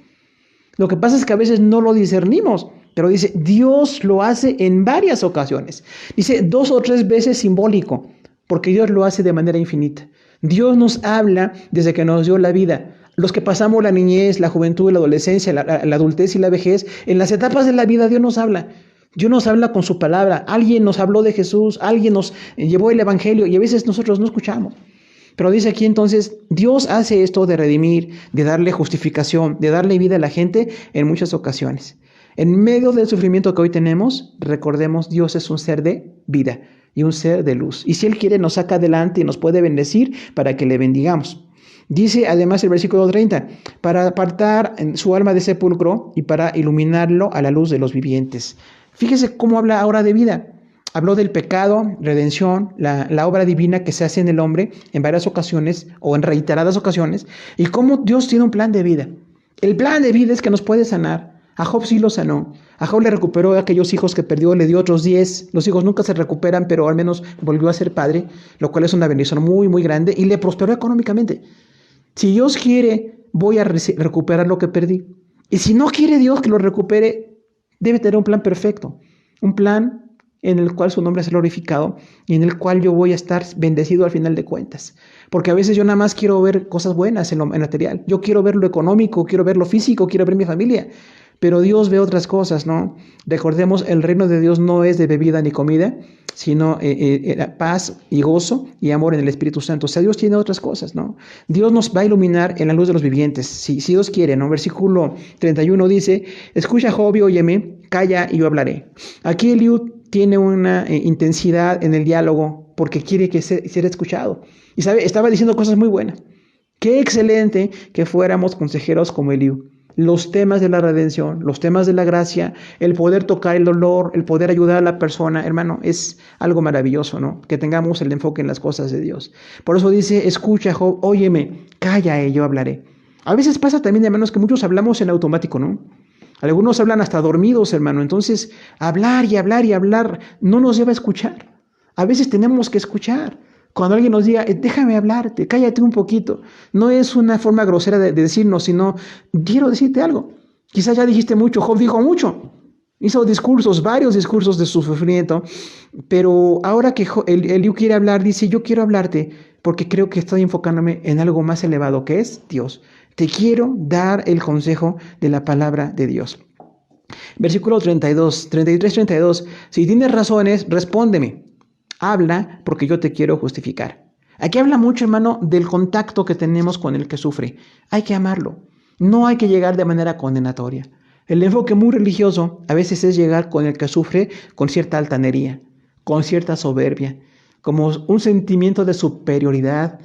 Lo que pasa es que a veces no lo discernimos, pero dice, Dios lo hace en varias ocasiones. Dice 2 o 3 veces simbólico, porque Dios lo hace de manera infinita. Dios nos habla desde que nos dio la vida. Los que pasamos la niñez, la juventud, la adolescencia, la adultez y la vejez, en las etapas de la vida Dios nos habla. Dios nos habla con su palabra. Alguien nos habló de Jesús, alguien nos llevó el evangelio y a veces nosotros no escuchamos. Pero dice aquí entonces, Dios hace esto de redimir, de darle justificación, de darle vida a la gente en muchas ocasiones. En medio del sufrimiento que hoy tenemos, recordemos, Dios es un ser de vida y un ser de luz. Y si Él quiere, nos saca adelante y nos puede bendecir para que le bendigamos. Dice además el versículo 30, para apartar su alma de sepulcro y para iluminarlo a la luz de los vivientes. Fíjese cómo habla ahora de vida. Habló del pecado, redención, la obra divina que se hace en el hombre en varias ocasiones o en reiteradas ocasiones, y cómo Dios tiene un plan de vida. El plan de vida es que nos puede sanar. A Job sí lo sanó. A Job le recuperó a aquellos hijos que perdió, le dio otros 10. Los hijos nunca se recuperan, pero al menos volvió a ser padre, lo cual es una bendición muy, muy grande, y le prosperó económicamente. Si Dios quiere, voy a recuperar lo que perdí. Y si no quiere Dios que lo recupere, debe tener un plan perfecto. Un plan en el cual su nombre es glorificado y en el cual yo voy a estar bendecido al final de cuentas. Porque a veces yo nada más quiero ver cosas buenas en lo material. Yo quiero ver lo económico, quiero ver lo físico, quiero ver mi familia. Pero Dios ve otras cosas, ¿no? Recordemos, el reino de Dios no es de bebida ni comida, sino paz y gozo y amor en el Espíritu Santo. O sea, Dios tiene otras cosas, ¿no? Dios nos va a iluminar en la luz de los vivientes, si Dios quiere, ¿no? Versículo 31 dice, escucha, Job, y óyeme, calla y yo hablaré. Aquí Eliú tiene una intensidad en el diálogo porque quiere que ser escuchado. Y sabe, estaba diciendo cosas muy buenas. Qué excelente que fuéramos consejeros como Eliú. Los temas de la redención, los temas de la gracia, el poder tocar el dolor, el poder ayudar a la persona, hermano, es algo maravilloso, ¿no? Que tengamos el enfoque en las cosas de Dios. Por eso dice, escucha, Job, óyeme, calla y yo hablaré. A veces pasa también, hermanos, que muchos hablamos en automático, ¿no? Algunos hablan hasta dormidos, hermano. Entonces, hablar y hablar y hablar no nos lleva a escuchar. A veces tenemos que escuchar. Cuando alguien nos diga, déjame hablarte, cállate un poquito. No es una forma grosera de decirnos, sino, quiero decirte algo. Quizás ya dijiste mucho, Job dijo mucho. Hizo discursos, varios discursos de su sufrimiento. Pero ahora que Eliú quiere hablar, dice, yo quiero hablarte porque creo que estoy enfocándome en algo más elevado, que es Dios. Te quiero dar el consejo de la palabra de Dios. Versículo 33-32. Si tienes razones, respóndeme. Habla porque yo te quiero justificar. Aquí habla mucho, hermano, del contacto que tenemos con el que sufre. Hay que amarlo. No hay que llegar de manera condenatoria. El enfoque muy religioso a veces es llegar con el que sufre con cierta altanería, con cierta soberbia, como un sentimiento de superioridad.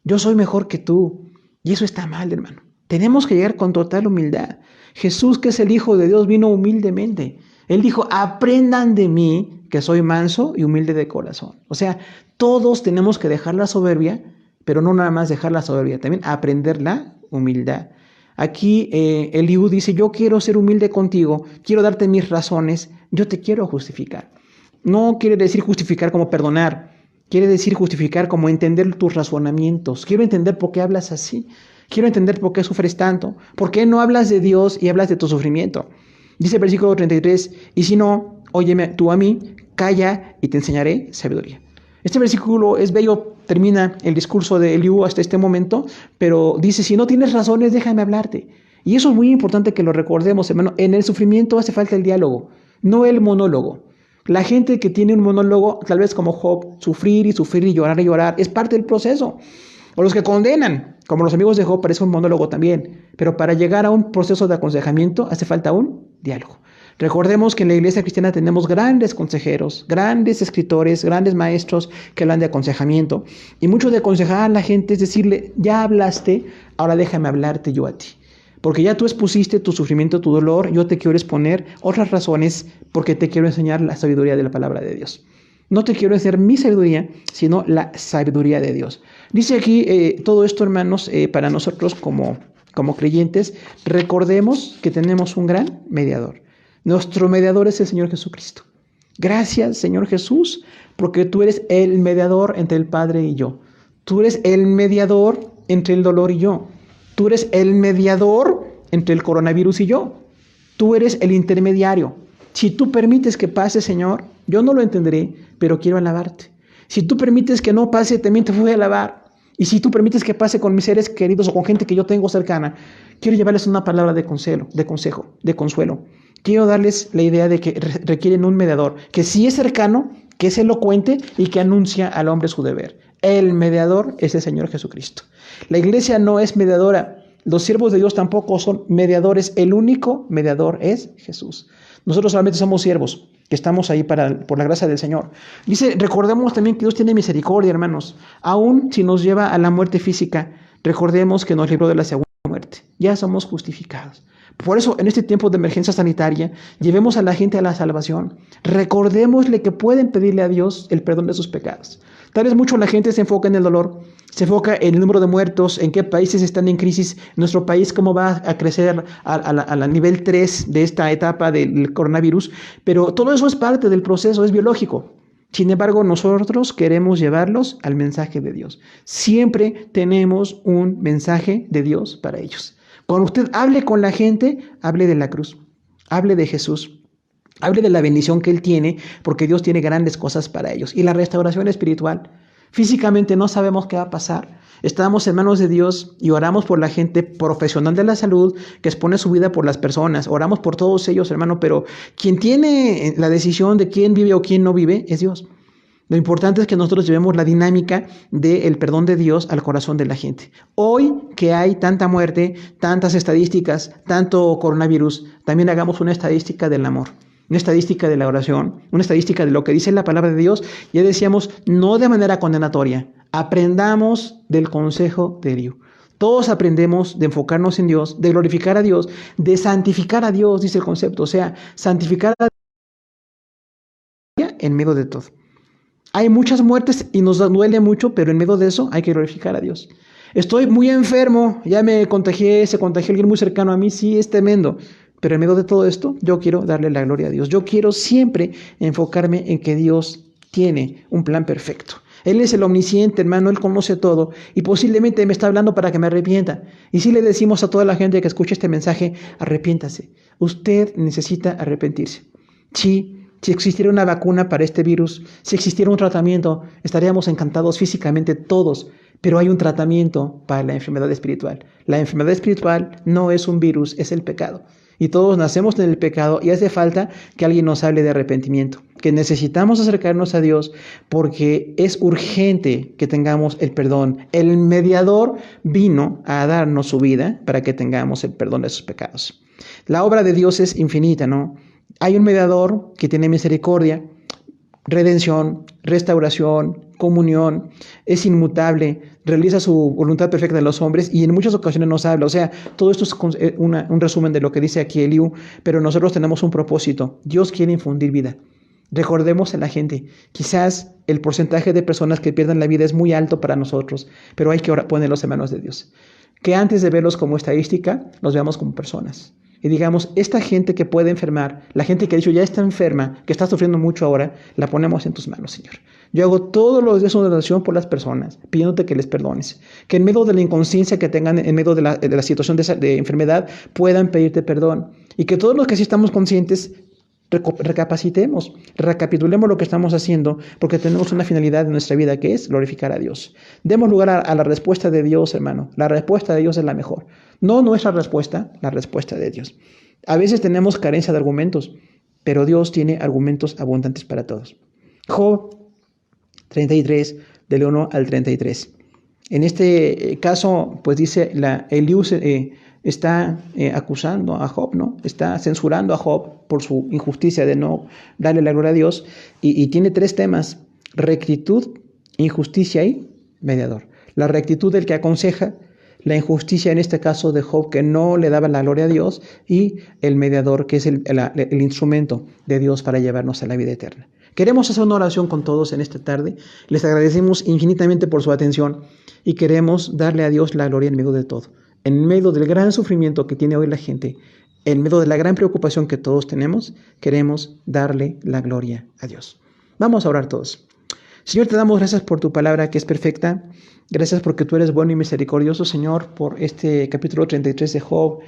Yo soy mejor que tú. Y eso está mal, hermano. Tenemos que llegar con total humildad. Jesús, que es el Hijo de Dios, vino humildemente. Él dijo, aprendan de mí, que soy manso y humilde de corazón. O sea, todos tenemos que dejar la soberbia, pero no nada más dejar la soberbia, también aprender la humildad. Aquí Eliú dice, yo quiero ser humilde contigo, quiero darte mis razones, yo te quiero justificar. No quiere decir justificar como perdonar, quiere decir justificar como entender tus razonamientos. Quiero entender por qué hablas así, quiero entender por qué sufres tanto, por qué no hablas de Dios y hablas de tu sufrimiento. Dice el versículo 33, y si no, óyeme tú a mí, calla y te enseñaré sabiduría. Este versículo es bello, termina el discurso de Eliú hasta este momento, pero dice, si no tienes razones, déjame hablarte. Y eso es muy importante que lo recordemos, hermano. En el sufrimiento hace falta el diálogo, no el monólogo. La gente que tiene un monólogo, tal vez como Job, sufrir y llorar, es parte del proceso. O los que condenan, como los amigos de Job, parece un monólogo también. Pero para llegar a un proceso de aconsejamiento hace falta un diálogo. Recordemos que en la iglesia cristiana tenemos grandes consejeros, grandes escritores, grandes maestros que hablan de aconsejamiento. Y mucho de aconsejar a la gente es decirle, ya hablaste, ahora déjame hablarte yo a ti. Porque ya tú expusiste tu sufrimiento, tu dolor, yo te quiero exponer otras razones porque te quiero enseñar la sabiduría de la palabra de Dios. No te quiero enseñar mi sabiduría, sino la sabiduría de Dios. Dice aquí todo esto, hermanos, para nosotros como creyentes, recordemos que tenemos un gran mediador. Nuestro mediador es el Señor Jesucristo. Gracias, Señor Jesús, porque tú eres el mediador entre el Padre y yo. Tú eres el mediador entre el dolor y yo. Tú eres el mediador entre el coronavirus y yo. Tú eres el intermediario. Si tú permites que pase, Señor, yo no lo entenderé, pero quiero alabarte. Si tú permites que no pase, también te voy a alabar. Y si tú permites que pase con mis seres queridos o con gente que yo tengo cercana, quiero llevarles una palabra de consejo, de consuelo. Quiero darles la idea de que requieren un mediador, que sí es cercano, que es elocuente y que anuncia al hombre su deber. El mediador es el Señor Jesucristo. La iglesia no es mediadora. Los siervos de Dios tampoco son mediadores. El único mediador es Jesús. Nosotros solamente somos siervos que estamos ahí por la gracia del Señor. Dice, recordemos también que Dios tiene misericordia, hermanos. Aún si nos lleva a la muerte física, recordemos que nos libró de la segunda muerte. Ya somos justificados. Por eso, en este tiempo de emergencia sanitaria, llevemos a la gente a la salvación. Recordémosle que pueden pedirle a Dios el perdón de sus pecados. Tal vez mucho la gente se enfoca en el dolor, se enfoca en el número de muertos, en qué países están en crisis, nuestro país cómo va a crecer a nivel 3 de esta etapa del coronavirus, pero todo eso es parte del proceso, es biológico. Sin embargo, nosotros queremos llevarlos al mensaje de Dios. Siempre tenemos un mensaje de Dios para ellos. Cuando usted hable con la gente, hable de la cruz, hable de Jesús, hable de la bendición que Él tiene, porque Dios tiene grandes cosas para ellos. Y la restauración espiritual. Físicamente no sabemos qué va a pasar. Estamos en manos de Dios y oramos por la gente profesional de la salud que expone su vida por las personas. Oramos por todos ellos, hermano, pero quien tiene la decisión de quién vive o quién no vive es Dios. Lo importante es que nosotros llevemos la dinámica del perdón de Dios al corazón de la gente. Hoy que hay tanta muerte, tantas estadísticas, tanto coronavirus, también hagamos una estadística del amor, una estadística de la oración, una estadística de lo que dice la palabra de Dios. Ya decíamos, no de manera condenatoria. Aprendamos del consejo de Dios. Todos aprendemos de enfocarnos en Dios, de glorificar a Dios, de santificar a Dios, dice el concepto. O sea, santificar a Dios en medio de todo. Hay muchas muertes y nos duele mucho, pero en medio de eso hay que glorificar a Dios. Estoy muy enfermo, ya me contagié, se contagió alguien muy cercano a mí, sí, es tremendo. Pero en medio de todo esto, yo quiero darle la gloria a Dios. Yo quiero siempre enfocarme en que Dios tiene un plan perfecto. Él es el omnisciente, hermano, Él conoce todo y posiblemente me está hablando para que me arrepienta. Y si le decimos a toda la gente que escucha este mensaje, arrepiéntase. Usted necesita arrepentirse. Sí. Si existiera una vacuna para este virus, si existiera un tratamiento, estaríamos encantados físicamente todos, pero hay un tratamiento para la enfermedad espiritual. La enfermedad espiritual no es un virus, es el pecado. Y todos nacemos en el pecado y hace falta que alguien nos hable de arrepentimiento, que necesitamos acercarnos a Dios porque es urgente que tengamos el perdón. El mediador vino a darnos su vida para que tengamos el perdón de sus pecados. La obra de Dios es infinita, ¿no? Hay un mediador que tiene misericordia, redención, restauración, comunión, es inmutable, realiza su voluntad perfecta en los hombres y en muchas ocasiones nos habla. O sea, todo esto es un resumen de lo que dice aquí Eliú, pero nosotros tenemos un propósito. Dios quiere infundir vida. Recordemos a la gente, quizás el porcentaje de personas que pierden la vida es muy alto para nosotros, pero hay que ponerlos en manos de Dios. Que antes de verlos como estadística, los veamos como personas. y digamos, esta gente que puede enfermar, la gente que ha dicho ya está enferma, que está sufriendo mucho ahora, la ponemos en tus manos, Señor. Yo hago todos los días una oración por las personas, pidiéndote que les perdones, que en medio de la inconsciencia que tengan, en medio de la situación de enfermedad, puedan pedirte perdón, y que todos los que sí estamos conscientes recapacitemos, recapitulemos lo que estamos haciendo, porque tenemos una finalidad en nuestra vida que es glorificar a Dios. Demos lugar a la respuesta de Dios, hermano. La respuesta de Dios es la mejor. No nuestra respuesta, la respuesta de Dios. A veces tenemos carencia de argumentos, pero Dios tiene argumentos abundantes para todos. Job 33, del 1 al 33. En este caso, pues dice, Eliú está acusando a Job, ¿no? Está censurando a Job por su injusticia de no darle la gloria a Dios. Y tiene 3 temas: rectitud, injusticia y mediador. La rectitud del que aconseja, la injusticia en este caso de Job que no le daba la gloria a Dios, y el mediador que es el instrumento de Dios para llevarnos a la vida eterna. Queremos hacer una oración con todos en esta tarde. Les agradecemos infinitamente por su atención y queremos darle a Dios la gloria en medio de todo. En medio del gran sufrimiento que tiene hoy la gente, en medio de la gran preocupación que todos tenemos, queremos darle la gloria a Dios. Vamos a orar todos. Señor, te damos gracias por tu palabra que es perfecta. Gracias porque tú eres bueno y misericordioso, Señor, por este capítulo 33 de Job,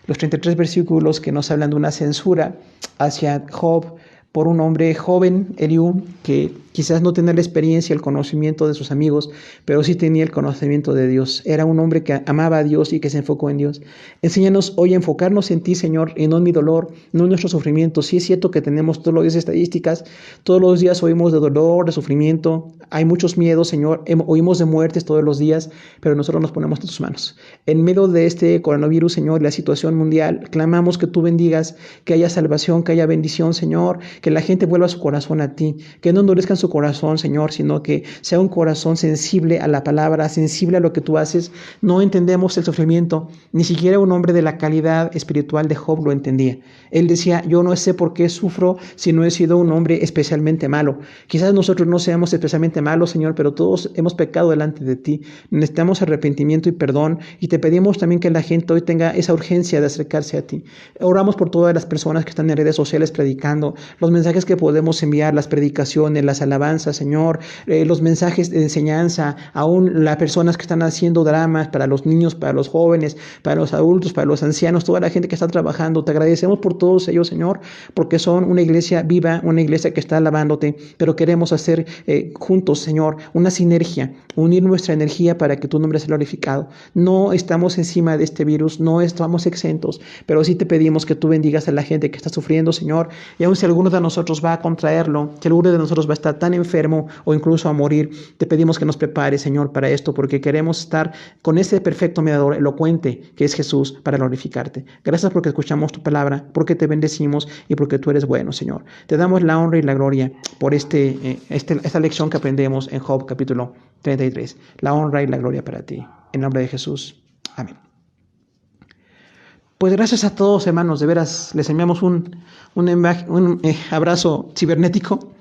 los 33 versículos que nos hablan de una censura hacia Job por un hombre joven, Eliú, que quizás no tenía la experiencia, el conocimiento de sus amigos, pero sí tenía el conocimiento de Dios. Era un hombre que amaba a Dios y que se enfocó en Dios. Enséñanos hoy a enfocarnos en ti, Señor, y no en mi dolor, no en nuestro sufrimiento. Sí es cierto que tenemos todos los días estadísticas, todos los días oímos de dolor, de sufrimiento, hay muchos miedos, Señor, oímos de muertes todos los días, pero nosotros nos ponemos en tus manos. En medio de este coronavirus, Señor, la situación mundial, clamamos que tú bendigas, que haya salvación, que haya bendición, Señor, que la gente vuelva su corazón a ti, que no endurezcan su corazón, Señor, sino que sea un corazón sensible a la palabra, sensible a lo que tú haces. No entendemos el sufrimiento, ni siquiera un hombre de la calidad espiritual de Job lo entendía. Él decía, yo no sé por qué sufro si no he sido un hombre especialmente malo. Quizás nosotros no seamos especialmente malos, Señor, pero todos hemos pecado delante de ti. Necesitamos arrepentimiento y perdón, y te pedimos también que la gente hoy tenga esa urgencia de acercarse a ti. Oramos por todas las personas que están en redes sociales predicando, los mensajes que podemos enviar, las predicaciones, las alabanzas, Señor, los mensajes de enseñanza, aún las personas que están haciendo dramas para los niños, para los jóvenes, para los adultos, para los ancianos, toda la gente que está trabajando. Te agradecemos por todos ellos, Señor, porque son una iglesia viva, una iglesia que está alabándote, pero queremos hacer juntos, Señor, una sinergia, unir nuestra energía para que tu nombre sea glorificado. No estamos encima de este virus, no estamos exentos, pero sí te pedimos que tú bendigas a la gente que está sufriendo, Señor, y aun si alguno de nosotros va a contraerlo, si alguno de nosotros va a estar tan enfermo o incluso a morir, te pedimos que nos prepare, Señor, para esto, porque queremos estar con ese perfecto mediador elocuente que es Jesús para glorificarte. Gracias porque escuchamos tu palabra, porque te bendecimos y porque tú eres bueno, Señor. Te damos la honra y la gloria por esta lección que aprendemos en Job capítulo 33. La honra y la gloria para ti. En nombre de Jesús. Amén. Pues gracias a todos, hermanos, de veras les enviamos un abrazo cibernético,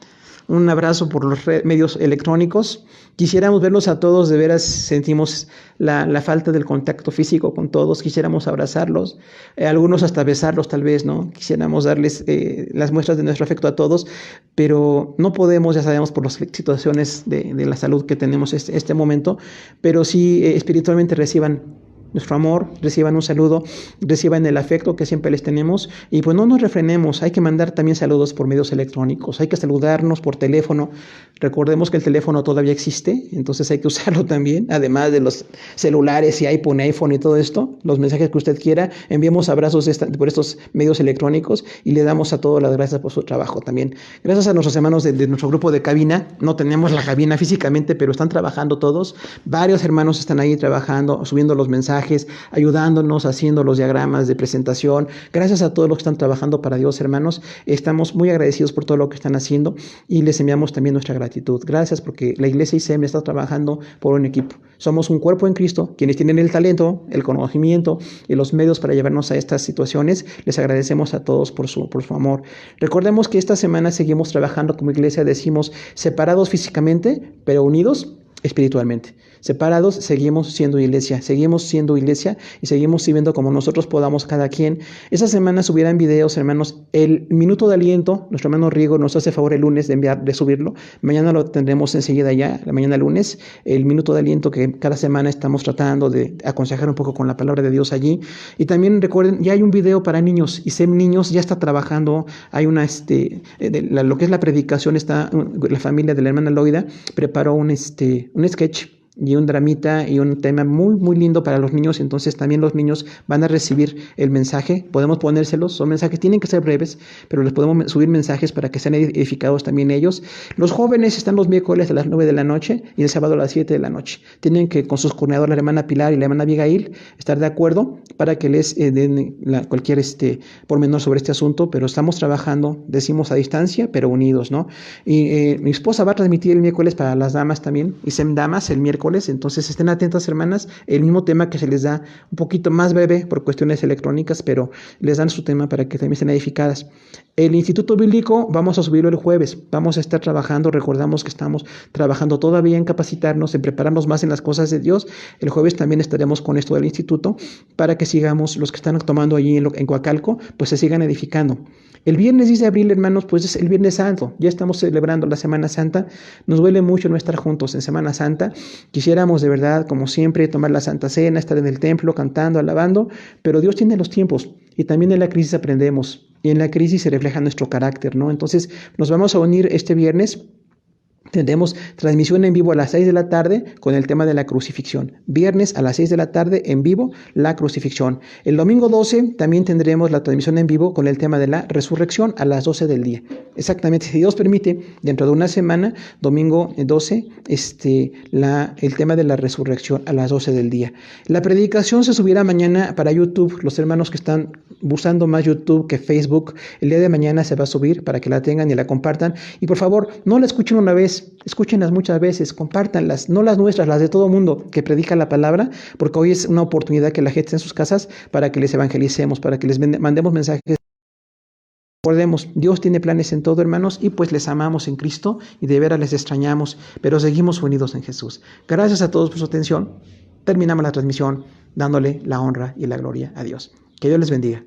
un abrazo por los medios electrónicos. Quisiéramos verlos a todos, de veras sentimos la falta del contacto físico con todos, quisiéramos abrazarlos, algunos hasta besarlos tal vez, ¿no? Quisiéramos darles las muestras de nuestro afecto a todos, pero no podemos, ya sabemos por las situaciones de la salud que tenemos este momento, pero sí espiritualmente reciban nuestro amor, reciban un saludo, reciban el afecto que siempre les tenemos, y pues no nos refrenemos. Hay que mandar también saludos por medios electrónicos, hay que saludarnos por teléfono. Recordemos que el teléfono todavía existe, entonces hay que usarlo también, además de los celulares y iPhone y todo esto, los mensajes que usted quiera, enviemos abrazos por estos medios electrónicos y le damos a todos las gracias por su trabajo también. Gracias a nuestros hermanos de nuestro grupo de cabina, no tenemos la cabina físicamente, pero están trabajando todos, varios hermanos están ahí trabajando, subiendo los mensajes, ayudándonos, haciendo los diagramas de presentación. Gracias a todos los que están trabajando para Dios, hermanos. Estamos muy agradecidos por todo lo que están haciendo y les enviamos también nuestra gratitud. Gracias porque la iglesia ICM está trabajando por un equipo. Somos un cuerpo en Cristo, quienes tienen el talento, el conocimiento y los medios para llevarnos a estas situaciones. Les agradecemos a todos por su amor. Recordemos que esta semana seguimos trabajando como iglesia, decimos separados físicamente, pero unidos espiritualmente. Separados, seguimos siendo iglesia y seguimos sirviendo como nosotros podamos cada quien. Esa semana subirán videos, hermanos. El minuto de aliento, nuestro hermano Riego nos hace favor el lunes de subirlo. Mañana lo tendremos enseguida ya, mañana lunes. El minuto de aliento que cada semana estamos tratando de aconsejar un poco con la palabra de Dios allí. Y también recuerden, ya hay un video para niños. Y SEM Niños ya está trabajando. Hay una, lo que es la predicación, la familia de la hermana Loida preparó un sketch y un dramita y un tema muy, muy lindo para los niños. Entonces también los niños van a recibir el mensaje. Podemos ponérselos, son mensajes, tienen que ser breves, pero les podemos subir mensajes para que sean edificados también ellos. Los jóvenes están los miércoles a las 9 de la noche y el sábado a las 7 de la noche. Tienen que, con sus coordinadores, la hermana Pilar y la hermana Abigail, estar de acuerdo para que les den cualquier pormenor sobre este asunto, pero estamos trabajando, decimos a distancia, pero unidos, ¿no? Y mi esposa va a transmitir el miércoles para las damas también, y SEM Damas el miércoles. Entonces estén atentas, hermanas, el mismo tema que se les da un poquito más breve por cuestiones electrónicas, pero les dan su tema para que también estén edificadas. El Instituto Bíblico vamos a subirlo el jueves, vamos a estar trabajando, recordamos que estamos trabajando todavía en capacitarnos, en prepararnos más en las cosas de Dios. El jueves también estaremos con esto del instituto para que sigamos, los que están tomando allí en Coacalco, pues se sigan edificando. El viernes 10 de abril, hermanos, pues es el Viernes Santo, ya estamos celebrando la Semana Santa. Nos duele mucho no estar juntos en Semana Santa. Quisiéramos de verdad, como siempre, tomar la Santa Cena, estar en el templo cantando, alabando, pero Dios tiene los tiempos y también en la crisis aprendemos y en la crisis se refleja nuestro carácter, ¿no? Entonces nos vamos a unir este viernes. Tendremos transmisión en vivo a las 6 de la tarde con el tema de la crucifixión. Viernes a las 6 de la tarde en vivo, la crucifixión. El domingo 12 también tendremos la transmisión en vivo con el tema de la resurrección a las 12 del día. Exactamente, si Dios permite, dentro de una semana, domingo 12, el tema de la resurrección a las 12 del día. La predicación se subirá mañana para YouTube. Los hermanos que están usando más YouTube que Facebook, el día de mañana se va a subir para que la tengan y la compartan. Y por favor, no la escuchen una vez, escúchenlas muchas veces, compártanlas, no las nuestras, las de todo mundo que predica la palabra, porque hoy es una oportunidad que la gente esté en sus casas para que les evangelicemos, para que les mandemos mensajes. Recordemos, Dios tiene planes en todo, hermanos, y pues les amamos en Cristo y de veras les extrañamos, pero seguimos unidos en Jesús. Gracias a todos por su atención. Terminamos la transmisión dándole la honra y la gloria a Dios. Que Dios les bendiga.